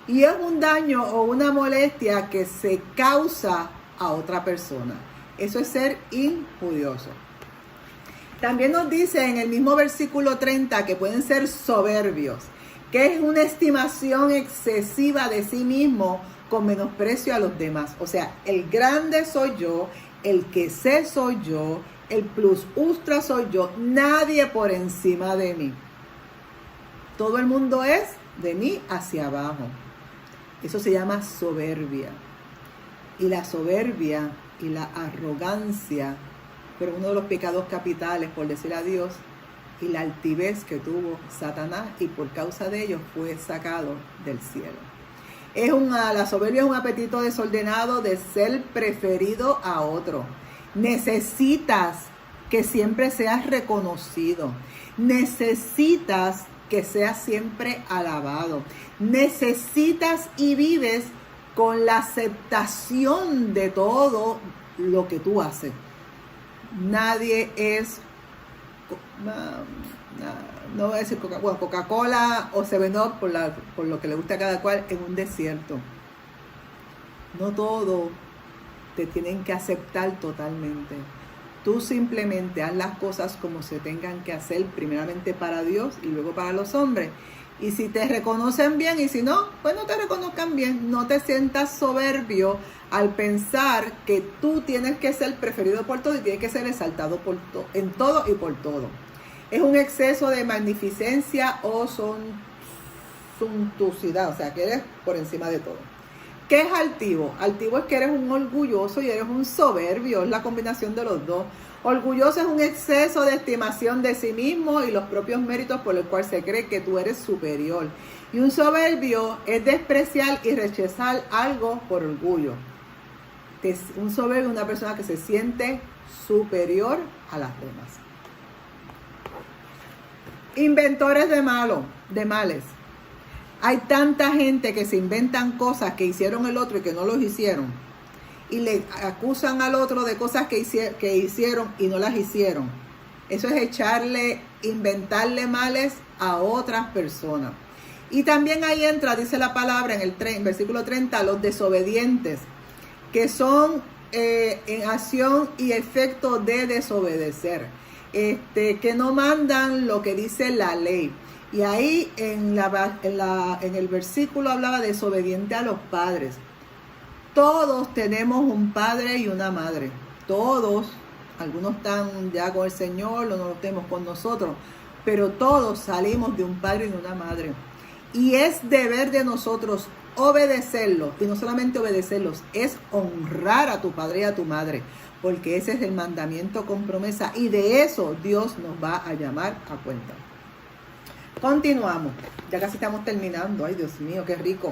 Y es un daño o una molestia que se causa a otra persona. Eso es ser injurioso. También nos dice en el mismo versículo 30 que pueden ser soberbios, que es una estimación excesiva de sí mismo con menosprecio a los demás. O sea, el grande soy yo, el que sé soy yo, el plus ultra soy yo, nadie por encima de mí. Todo el mundo es de mí hacia abajo. Eso se llama soberbia. Y la soberbia y la arrogancia fueron uno de los pecados capitales, por decir a Dios, y la altivez que tuvo Satanás, y por causa de ello fue sacado del cielo. La soberbia es un apetito desordenado de ser preferido a otro. Necesitas que siempre seas reconocido. Necesitas que seas siempre alabado. Necesitas y vives con la aceptación de todo lo que tú haces. Nadie es, no voy a decir Coca-Cola o 7-Up por lo que le gusta a cada cual en un desierto. No todo te tienen que aceptar totalmente. Tú simplemente haz las cosas como se tengan que hacer, primeramente para Dios y luego para los hombres. Y si te reconocen bien y si no, pues no te reconozcan bien. No te sientas soberbio al pensar que tú tienes que ser preferido por todo y tienes que ser exaltado en todo y por todo. Es un exceso de magnificencia o suntuosidad, o sea, que eres por encima de todo. ¿Qué es altivo? Altivo es que eres un orgulloso y eres un soberbio, es la combinación de los dos. Orgulloso es un exceso de estimación de sí mismo y los propios méritos por los cuales se cree que tú eres superior. Y un soberbio es despreciar y rechazar algo por orgullo. Un soberbio es una persona que se siente superior a las demás. Inventores de males. Hay tanta gente que se inventan cosas que hicieron el otro y que no los hicieron. Y le acusan al otro de cosas que hicieron y no las hicieron. Eso es inventarle males a otras personas. Y también ahí entra, dice la palabra en versículo 30, los desobedientes, que son en acción y efecto de desobedecer, que no mandan lo que dice la ley. Y ahí en el versículo hablaba de desobediente a los padres. Todos tenemos un padre y una madre. Todos, algunos están ya con el Señor, no los tenemos con nosotros, pero todos salimos de un padre y de una madre. Y es deber de nosotros obedecerlos, y no solamente obedecerlos, es honrar a tu padre y a tu madre, porque ese es el mandamiento con promesa, y de eso Dios nos va a llamar a cuenta. Continuamos, ya casi estamos terminando. Ay, Dios mío, qué rico.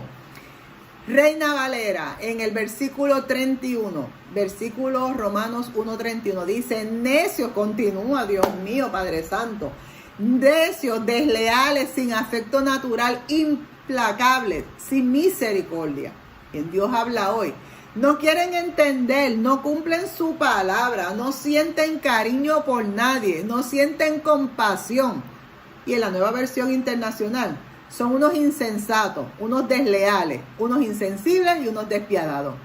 Reina Valera, en el versículo 31, versículo Romanos 1:31, dice: necios, continúa, Dios mío, Padre Santo, necios, desleales, sin afecto natural, implacables, sin misericordia. En Dios habla hoy. No quieren entender, no cumplen su palabra, no sienten cariño por nadie, no sienten compasión. Y en la Nueva Versión Internacional, son unos insensatos, unos desleales, unos insensibles y unos despiadados.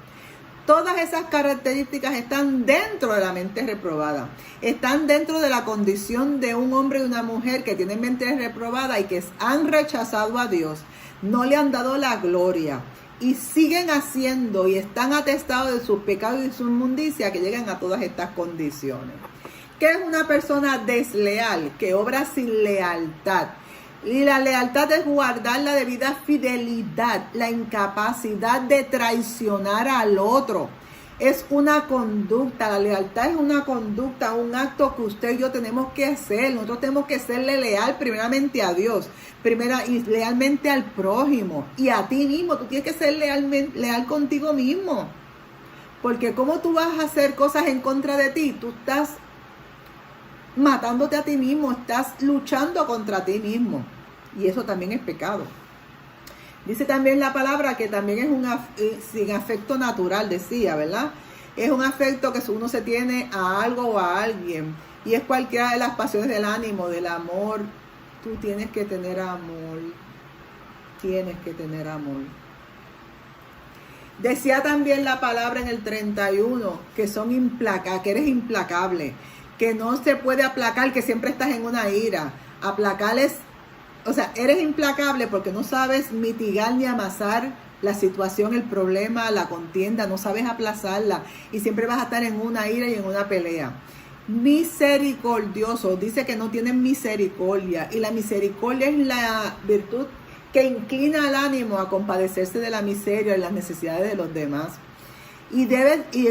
Todas esas características están dentro de la mente reprobada. Están dentro de la condición de un hombre y una mujer que tienen mente reprobada y que han rechazado a Dios. No le han dado la gloria. Y siguen haciendo y están atestados de sus pecados y su inmundicia que llegan a todas estas condiciones. ¿Qué es una persona desleal? Que obra sin lealtad. Y la lealtad es guardar la debida fidelidad, la incapacidad de traicionar al otro. Es una conducta, la lealtad es una conducta, un acto que usted y yo tenemos que hacer. Nosotros tenemos que serle leal primeramente a Dios, y lealmente al prójimo y a ti mismo. Tú tienes que ser leal contigo mismo. Porque ¿cómo tú vas a hacer cosas en contra de ti? Tú estás matándote a ti mismo, estás luchando contra ti mismo. Y eso también es pecado. Dice también la palabra que también es sin afecto natural, decía, ¿verdad? Es un afecto que uno se tiene a algo o a alguien. Y es cualquiera de las pasiones del ánimo, del amor. Tú tienes que tener amor. Tienes que tener amor. Decía también la palabra en el 31 que que eres implacable, que no se puede aplacar, que siempre estás en una ira. Aplacar eres implacable porque no sabes mitigar ni amasar la situación, el problema, la contienda, no sabes aplazarla y siempre vas a estar en una ira y en una pelea. Misericordioso, dice que no tienen misericordia, y la misericordia es la virtud que inclina al ánimo a compadecerse de la miseria y las necesidades de los demás. Y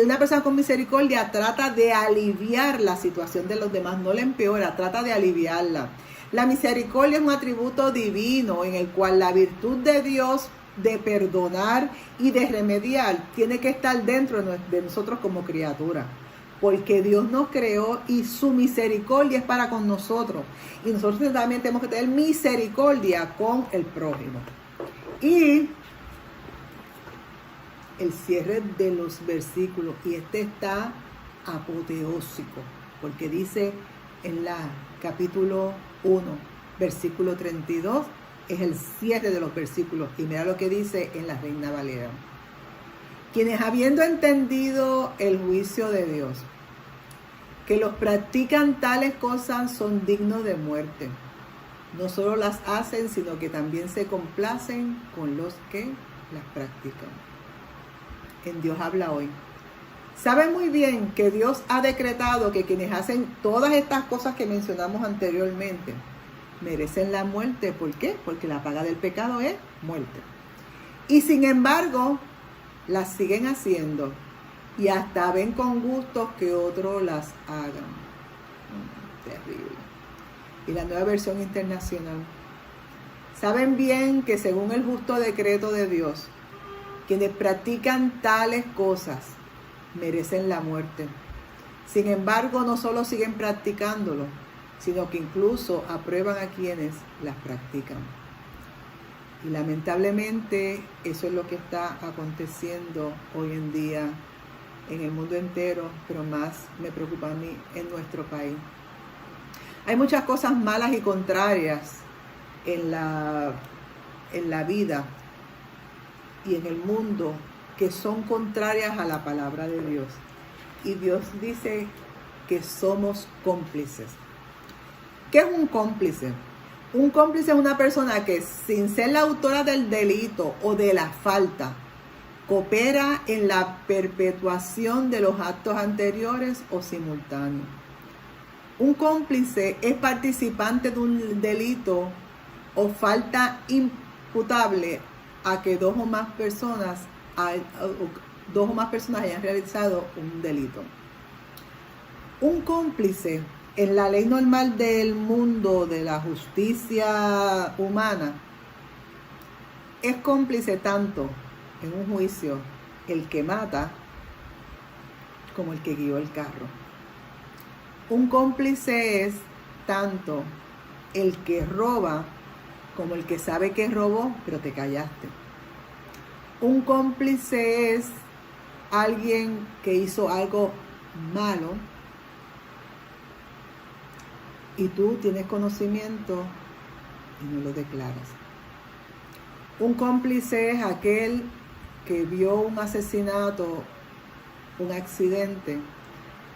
una persona con misericordia trata de aliviar la situación de los demás, no la empeora, trata de aliviarla. La misericordia es un atributo divino en el cual la virtud de Dios de perdonar y de remediar tiene que estar dentro de nosotros como criatura. Porque Dios nos creó y su misericordia es para con nosotros. Y nosotros también tenemos que tener misericordia con el prójimo. Y el cierre de los versículos, y este está apoteósico, porque dice en la capítulo 1, versículo 32, es el cierre de los versículos. Y mira lo que dice en la Reina Valera. Quienes habiendo entendido el juicio de Dios, que los practican tales cosas son dignos de muerte. No solo las hacen, sino que también se complacen con los que las practican. En Dios habla hoy. Saben muy bien que Dios ha decretado que quienes hacen todas estas cosas que mencionamos anteriormente merecen la muerte. ¿Por qué? Porque la paga del pecado es muerte. Y sin embargo, las siguen haciendo y hasta ven con gusto que otros las hagan. Terrible. Y la Nueva Versión Internacional. Saben bien que según el justo decreto de Dios, quienes practican tales cosas merecen la muerte. Sin embargo, no solo siguen practicándolo, sino que incluso aprueban a quienes las practican. Y lamentablemente eso es lo que está aconteciendo hoy en día en el mundo entero, pero más me preocupa a mí en nuestro país. Hay muchas cosas malas y contrarias en la vida y en el mundo que son contrarias a la palabra de Dios. Y Dios dice que somos cómplices. ¿Qué es un cómplice? Un cómplice es una persona que, sin ser la autora del delito o de la falta, coopera en la perpetuación de los actos anteriores o simultáneos. Un cómplice es participante de un delito o falta imputable a que dos o más personas hayan realizado un delito. Un cómplice en la ley normal del mundo de la justicia humana es cómplice tanto en un juicio el que mata como el que guió el carro. Un cómplice es tanto el que roba como el que sabe que robó, pero te callaste. Un cómplice es alguien que hizo algo malo y tú tienes conocimiento y no lo declaras. Un cómplice es aquel que vio un asesinato, un accidente,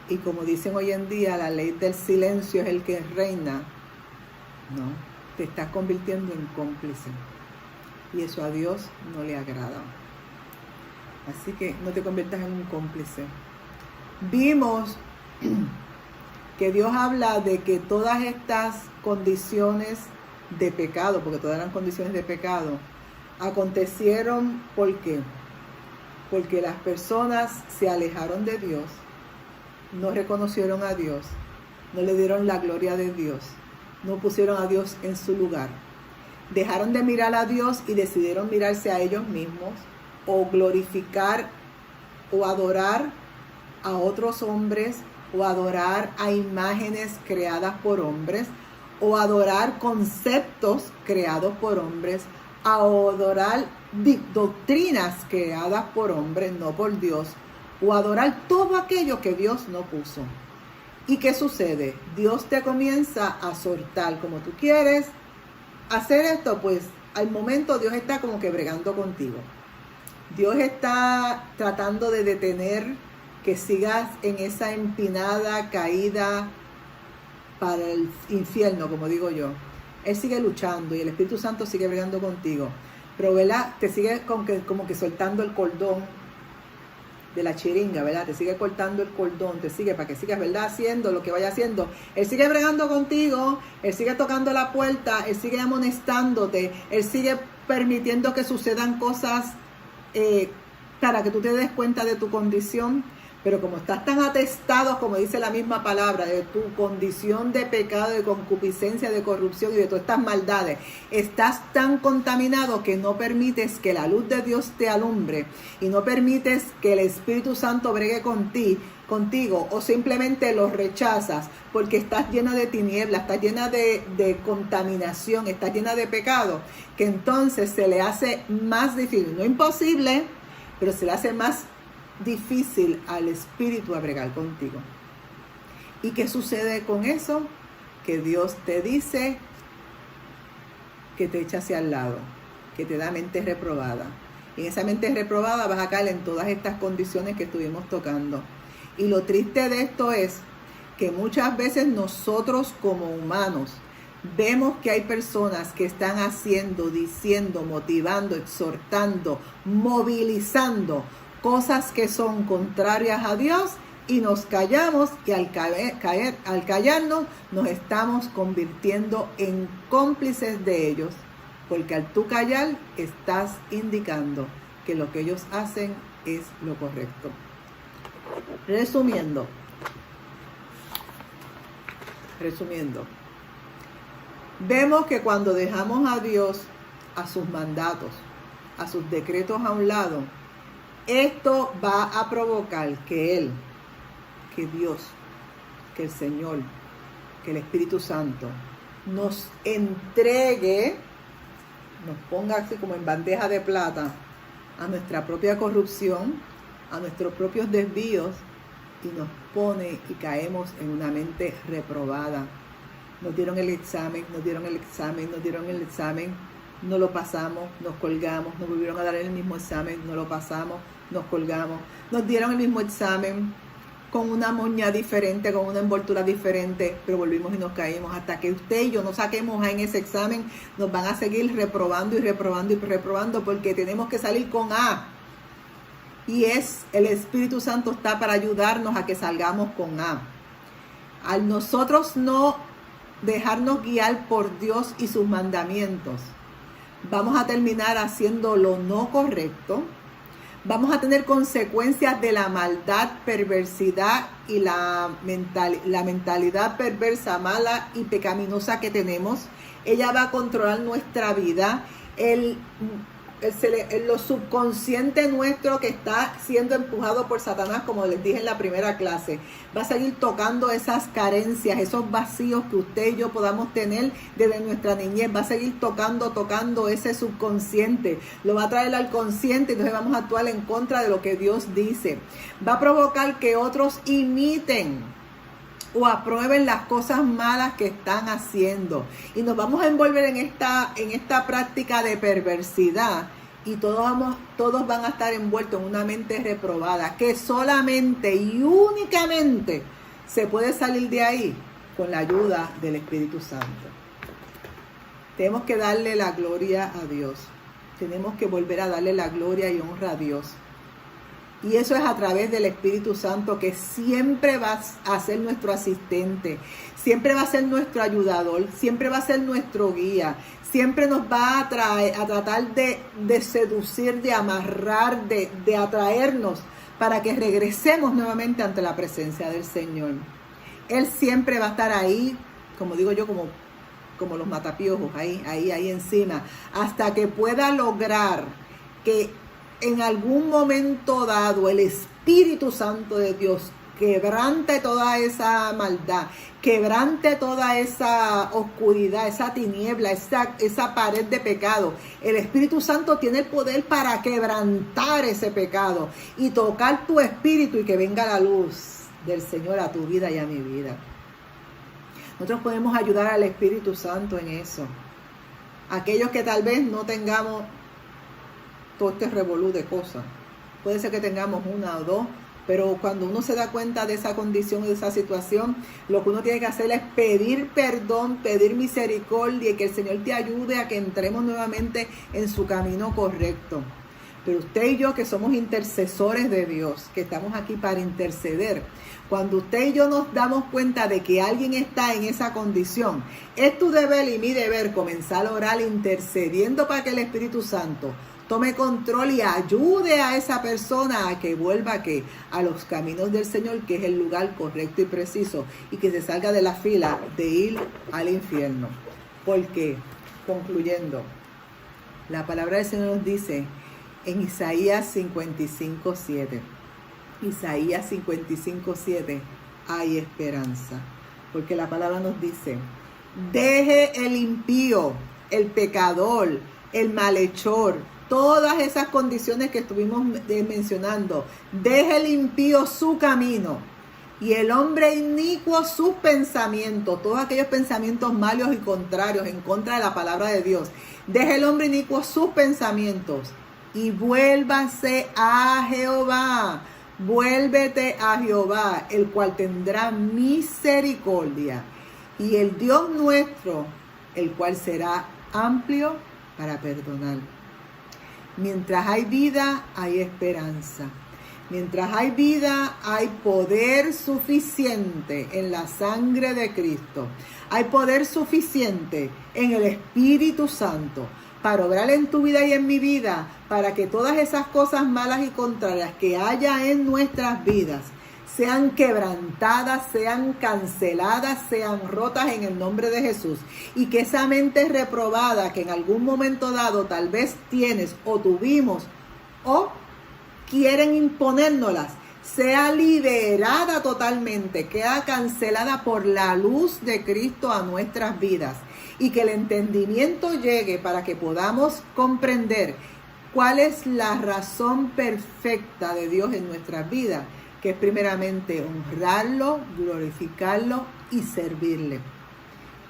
y como dicen hoy en día, la ley del silencio es el que reina. No, te estás convirtiendo en cómplice. Y eso a Dios no le agrada. Así que no te conviertas en un cómplice. Vimos que Dios habla de que todas estas condiciones de pecado, porque todas eran condiciones de pecado, acontecieron, ¿por qué? porque las personas se alejaron de Dios, no reconocieron a Dios, no le dieron la gloria de Dios, no pusieron a Dios en su lugar. Dejaron de mirar a Dios y decidieron mirarse a ellos mismos o glorificar o adorar a otros hombres o adorar a imágenes creadas por hombres o adorar conceptos creados por hombres, a adorar doctrinas creadas por hombres, no por Dios, o adorar todo aquello que Dios no puso. ¿Y qué sucede? Dios te comienza a soltar como tú quieres hacer esto, pues al momento Dios está como que bregando contigo. Dios está tratando de detener que sigas en esa empinada caída para el infierno, como digo yo. Él sigue luchando y el Espíritu Santo sigue bregando contigo. Pero, ¿verdad? Te sigue como que soltando el cordón de la chiringa, ¿verdad? Te sigue cortando el cordón, te sigue para que sigas, ¿verdad? Haciendo lo que vaya haciendo. Él sigue bregando contigo, Él sigue tocando la puerta, Él sigue amonestándote, Él sigue permitiendo que sucedan cosas para que tú te des cuenta de tu condición. Pero como estás tan atestado, como dice la misma palabra, de tu condición de pecado, de concupiscencia, de corrupción y de todas estas maldades, estás tan contaminado que no permites que la luz de Dios te alumbre y no permites que el Espíritu Santo bregue contigo, o simplemente lo rechazas porque estás llena de tinieblas, estás llena de contaminación, estás llena de pecado, que entonces se le hace más difícil, no imposible, pero se le hace más difícil al Espíritu a bregar contigo. ¿Y qué sucede con eso? Que Dios te dice que te echa hacia el lado, que te da mente reprobada. Y en esa mente reprobada vas a caer en todas estas condiciones que estuvimos tocando. Y lo triste de esto es que muchas veces nosotros como humanos vemos que hay personas que están haciendo, diciendo, motivando, exhortando, movilizando cosas que son contrarias a Dios y nos callamos, y al callarnos nos estamos convirtiendo en cómplices de ellos, porque al tú callar estás indicando que lo que ellos hacen es lo correcto. Resumiendo, vemos que cuando dejamos a Dios, a sus mandatos, a sus decretos a un lado, esto va a provocar que Dios, que el Señor, que el Espíritu Santo nos entregue, nos ponga así como en bandeja de plata a nuestra propia corrupción, a nuestros propios desvíos, y nos pone y caemos en una mente reprobada. Nos dieron el examen, no lo pasamos, nos colgamos, nos volvieron a dar el mismo examen, no lo pasamos, nos colgamos, nos dieron el mismo examen con una moña diferente, con una envoltura diferente, pero volvimos y nos caímos. Hasta que usted y yo no saquemos en ese examen, nos van a seguir reprobando y reprobando y reprobando, porque tenemos que salir con A. Y el Espíritu Santo está para ayudarnos a que salgamos con A. Al nosotros no dejarnos guiar por Dios y sus mandamientos, vamos a terminar haciendo lo no correcto, vamos a tener consecuencias de la maldad, perversidad y la mentalidad perversa, mala y pecaminosa que tenemos. Ella va a controlar nuestra vida. Lo subconsciente nuestro, que está siendo empujado por Satanás, como les dije en la primera clase, va a seguir tocando esas carencias, esos vacíos que usted y yo podamos tener desde nuestra niñez. Va a seguir tocando ese subconsciente, lo va a traer al consciente, y entonces vamos a actuar en contra de lo que Dios dice. Va a provocar que otros imiten o aprueben las cosas malas que están haciendo, y nos vamos a envolver en esta práctica de perversidad, y todos van a estar envueltos en una mente reprobada, que solamente y únicamente se puede salir de ahí con la ayuda del Espíritu Santo. Tenemos que darle la gloria a Dios, tenemos que volver a darle la gloria y honra a Dios, Y eso es a través del Espíritu Santo, que siempre va a ser nuestro asistente, siempre va a ser nuestro ayudador, siempre va a ser nuestro guía, siempre nos va a tratar de seducir, de amarrar, de atraernos para que regresemos nuevamente ante la presencia del Señor. Él siempre va a estar ahí, como digo yo, como los matapiojos, ahí encima, hasta que pueda lograr que en algún momento dado el Espíritu Santo de Dios quebrante toda esa maldad, quebrante toda esa oscuridad, esa tiniebla, esa pared de pecado. El Espíritu Santo tiene el poder para quebrantar ese pecado y tocar tu espíritu y que venga la luz del Señor a tu vida y a mi vida. Nosotros podemos ayudar al Espíritu Santo en eso. Aquellos que tal vez no tengamos todo este revolú de cosas. Puede ser que tengamos una o dos, pero cuando uno se da cuenta de esa condición, de esa situación, lo que uno tiene que hacer es pedir perdón, pedir misericordia y que el Señor te ayude a que entremos nuevamente en su camino correcto. Pero usted y yo, que somos intercesores de Dios, que estamos aquí para interceder, cuando usted y yo nos damos cuenta de que alguien está en esa condición, es tu deber y mi deber comenzar a orar intercediendo para que el Espíritu Santo tome control y ayude a esa persona a que vuelva a los caminos del Señor, que es el lugar correcto y preciso, y que se salga de la fila de ir al infierno. Porque, concluyendo, la palabra del Señor nos dice en Isaías 55:7, Isaías 55:7, hay esperanza. Porque la palabra nos dice, deje el impío, el pecador, el malhechor, todas esas condiciones que estuvimos mencionando. Deje el impío su camino y el hombre inicuo sus pensamientos, todos aquellos pensamientos malos y contrarios en contra de la palabra de Dios. Deje el hombre inicuo sus pensamientos y vuélvase a Jehová. Vuélvete a Jehová, el cual tendrá misericordia, y el Dios nuestro, el cual será amplio para perdonar. Mientras hay vida, hay esperanza. Mientras hay vida, hay poder suficiente en la sangre de Cristo. Hay poder suficiente en el Espíritu Santo para obrar en tu vida y en mi vida, para que todas esas cosas malas y contrarias que haya en nuestras vidas sean quebrantadas, sean canceladas, sean rotas en el nombre de Jesús. Y que esa mente reprobada que en algún momento dado tal vez tienes o tuvimos o quieren imponérnoslas, sea liberada totalmente, queda cancelada por la luz de Cristo a nuestras vidas. Y que el entendimiento llegue para que podamos comprender cuál es la razón perfecta de Dios en nuestras vidas, que es primeramente honrarlo, glorificarlo y servirle.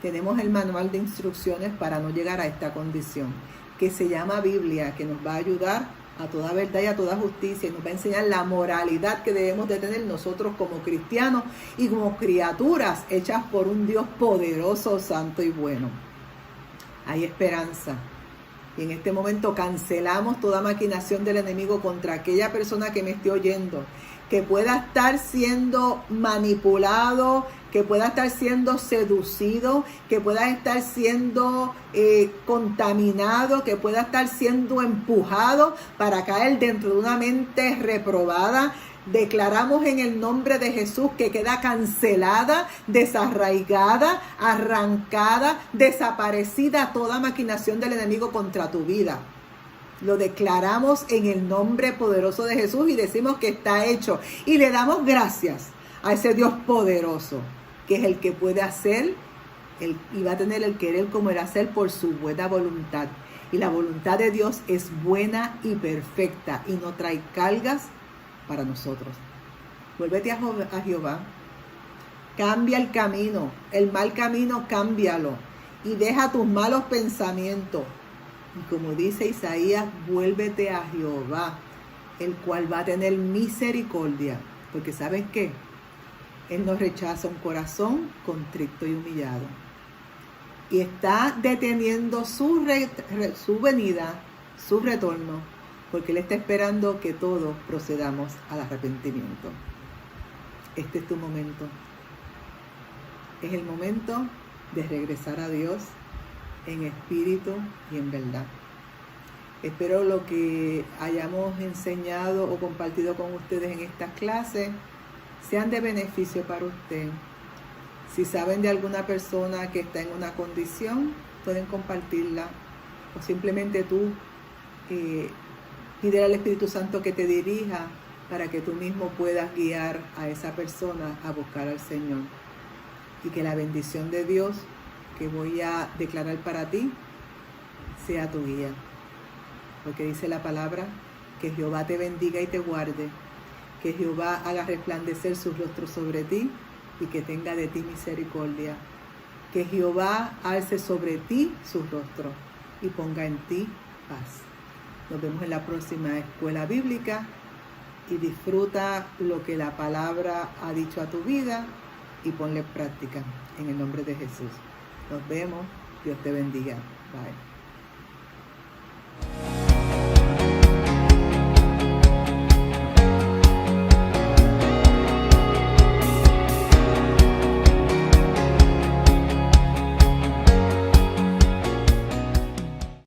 Tenemos el manual de instrucciones para no llegar a esta condición, que se llama Biblia, que nos va a ayudar a toda verdad y a toda justicia, y nos va a enseñar la moralidad que debemos de tener nosotros como cristianos y como criaturas hechas por un Dios poderoso, santo y bueno. Hay esperanza. Y en este momento cancelamos toda maquinación del enemigo contra aquella persona que me esté oyendo, que pueda estar siendo manipulado, que pueda estar siendo seducido, que pueda estar siendo contaminado, que pueda estar siendo empujado para caer dentro de una mente reprobada. Declaramos en el nombre de Jesús que queda cancelada, desarraigada, arrancada, desaparecida toda maquinación del enemigo contra tu vida. Lo declaramos en el nombre poderoso de Jesús y decimos que está hecho. Y le damos gracias a ese Dios poderoso, que es el que puede hacer y va a tener el querer como el hacer por su buena voluntad. Y la voluntad de Dios es buena y perfecta y no trae cargas para nosotros. Vuélvete a Jehová. Cambia el camino. El mal camino, cámbialo. Y deja tus malos pensamientos. Y como dice Isaías, vuélvete a Jehová, el cual va a tener misericordia. Porque ¿saben qué? Él no rechaza un corazón contrito y humillado. Y está deteniendo su venida, su retorno, porque Él está esperando que todos procedamos al arrepentimiento. Este es tu momento. Es el momento de regresar a Dios en espíritu y en verdad. Espero lo que hayamos enseñado o compartido con ustedes en estas clases sean de beneficio para usted. Si saben de alguna persona que está en una condición, pueden compartirla, o simplemente tú pídele al Espíritu Santo que te dirija para que tú mismo puedas guiar a esa persona a buscar al Señor. Y que la bendición de Dios que voy a declarar para ti sea tu guía. Porque dice la palabra, que Jehová te bendiga y te guarde, que Jehová haga resplandecer su rostro sobre ti y que tenga de ti misericordia, que Jehová alce sobre ti su rostro y ponga en ti paz. Nos vemos en la próxima escuela bíblica y disfruta lo que la palabra ha dicho a tu vida y ponle en práctica en el nombre de Jesús. Nos vemos, Dios te bendiga. Bye.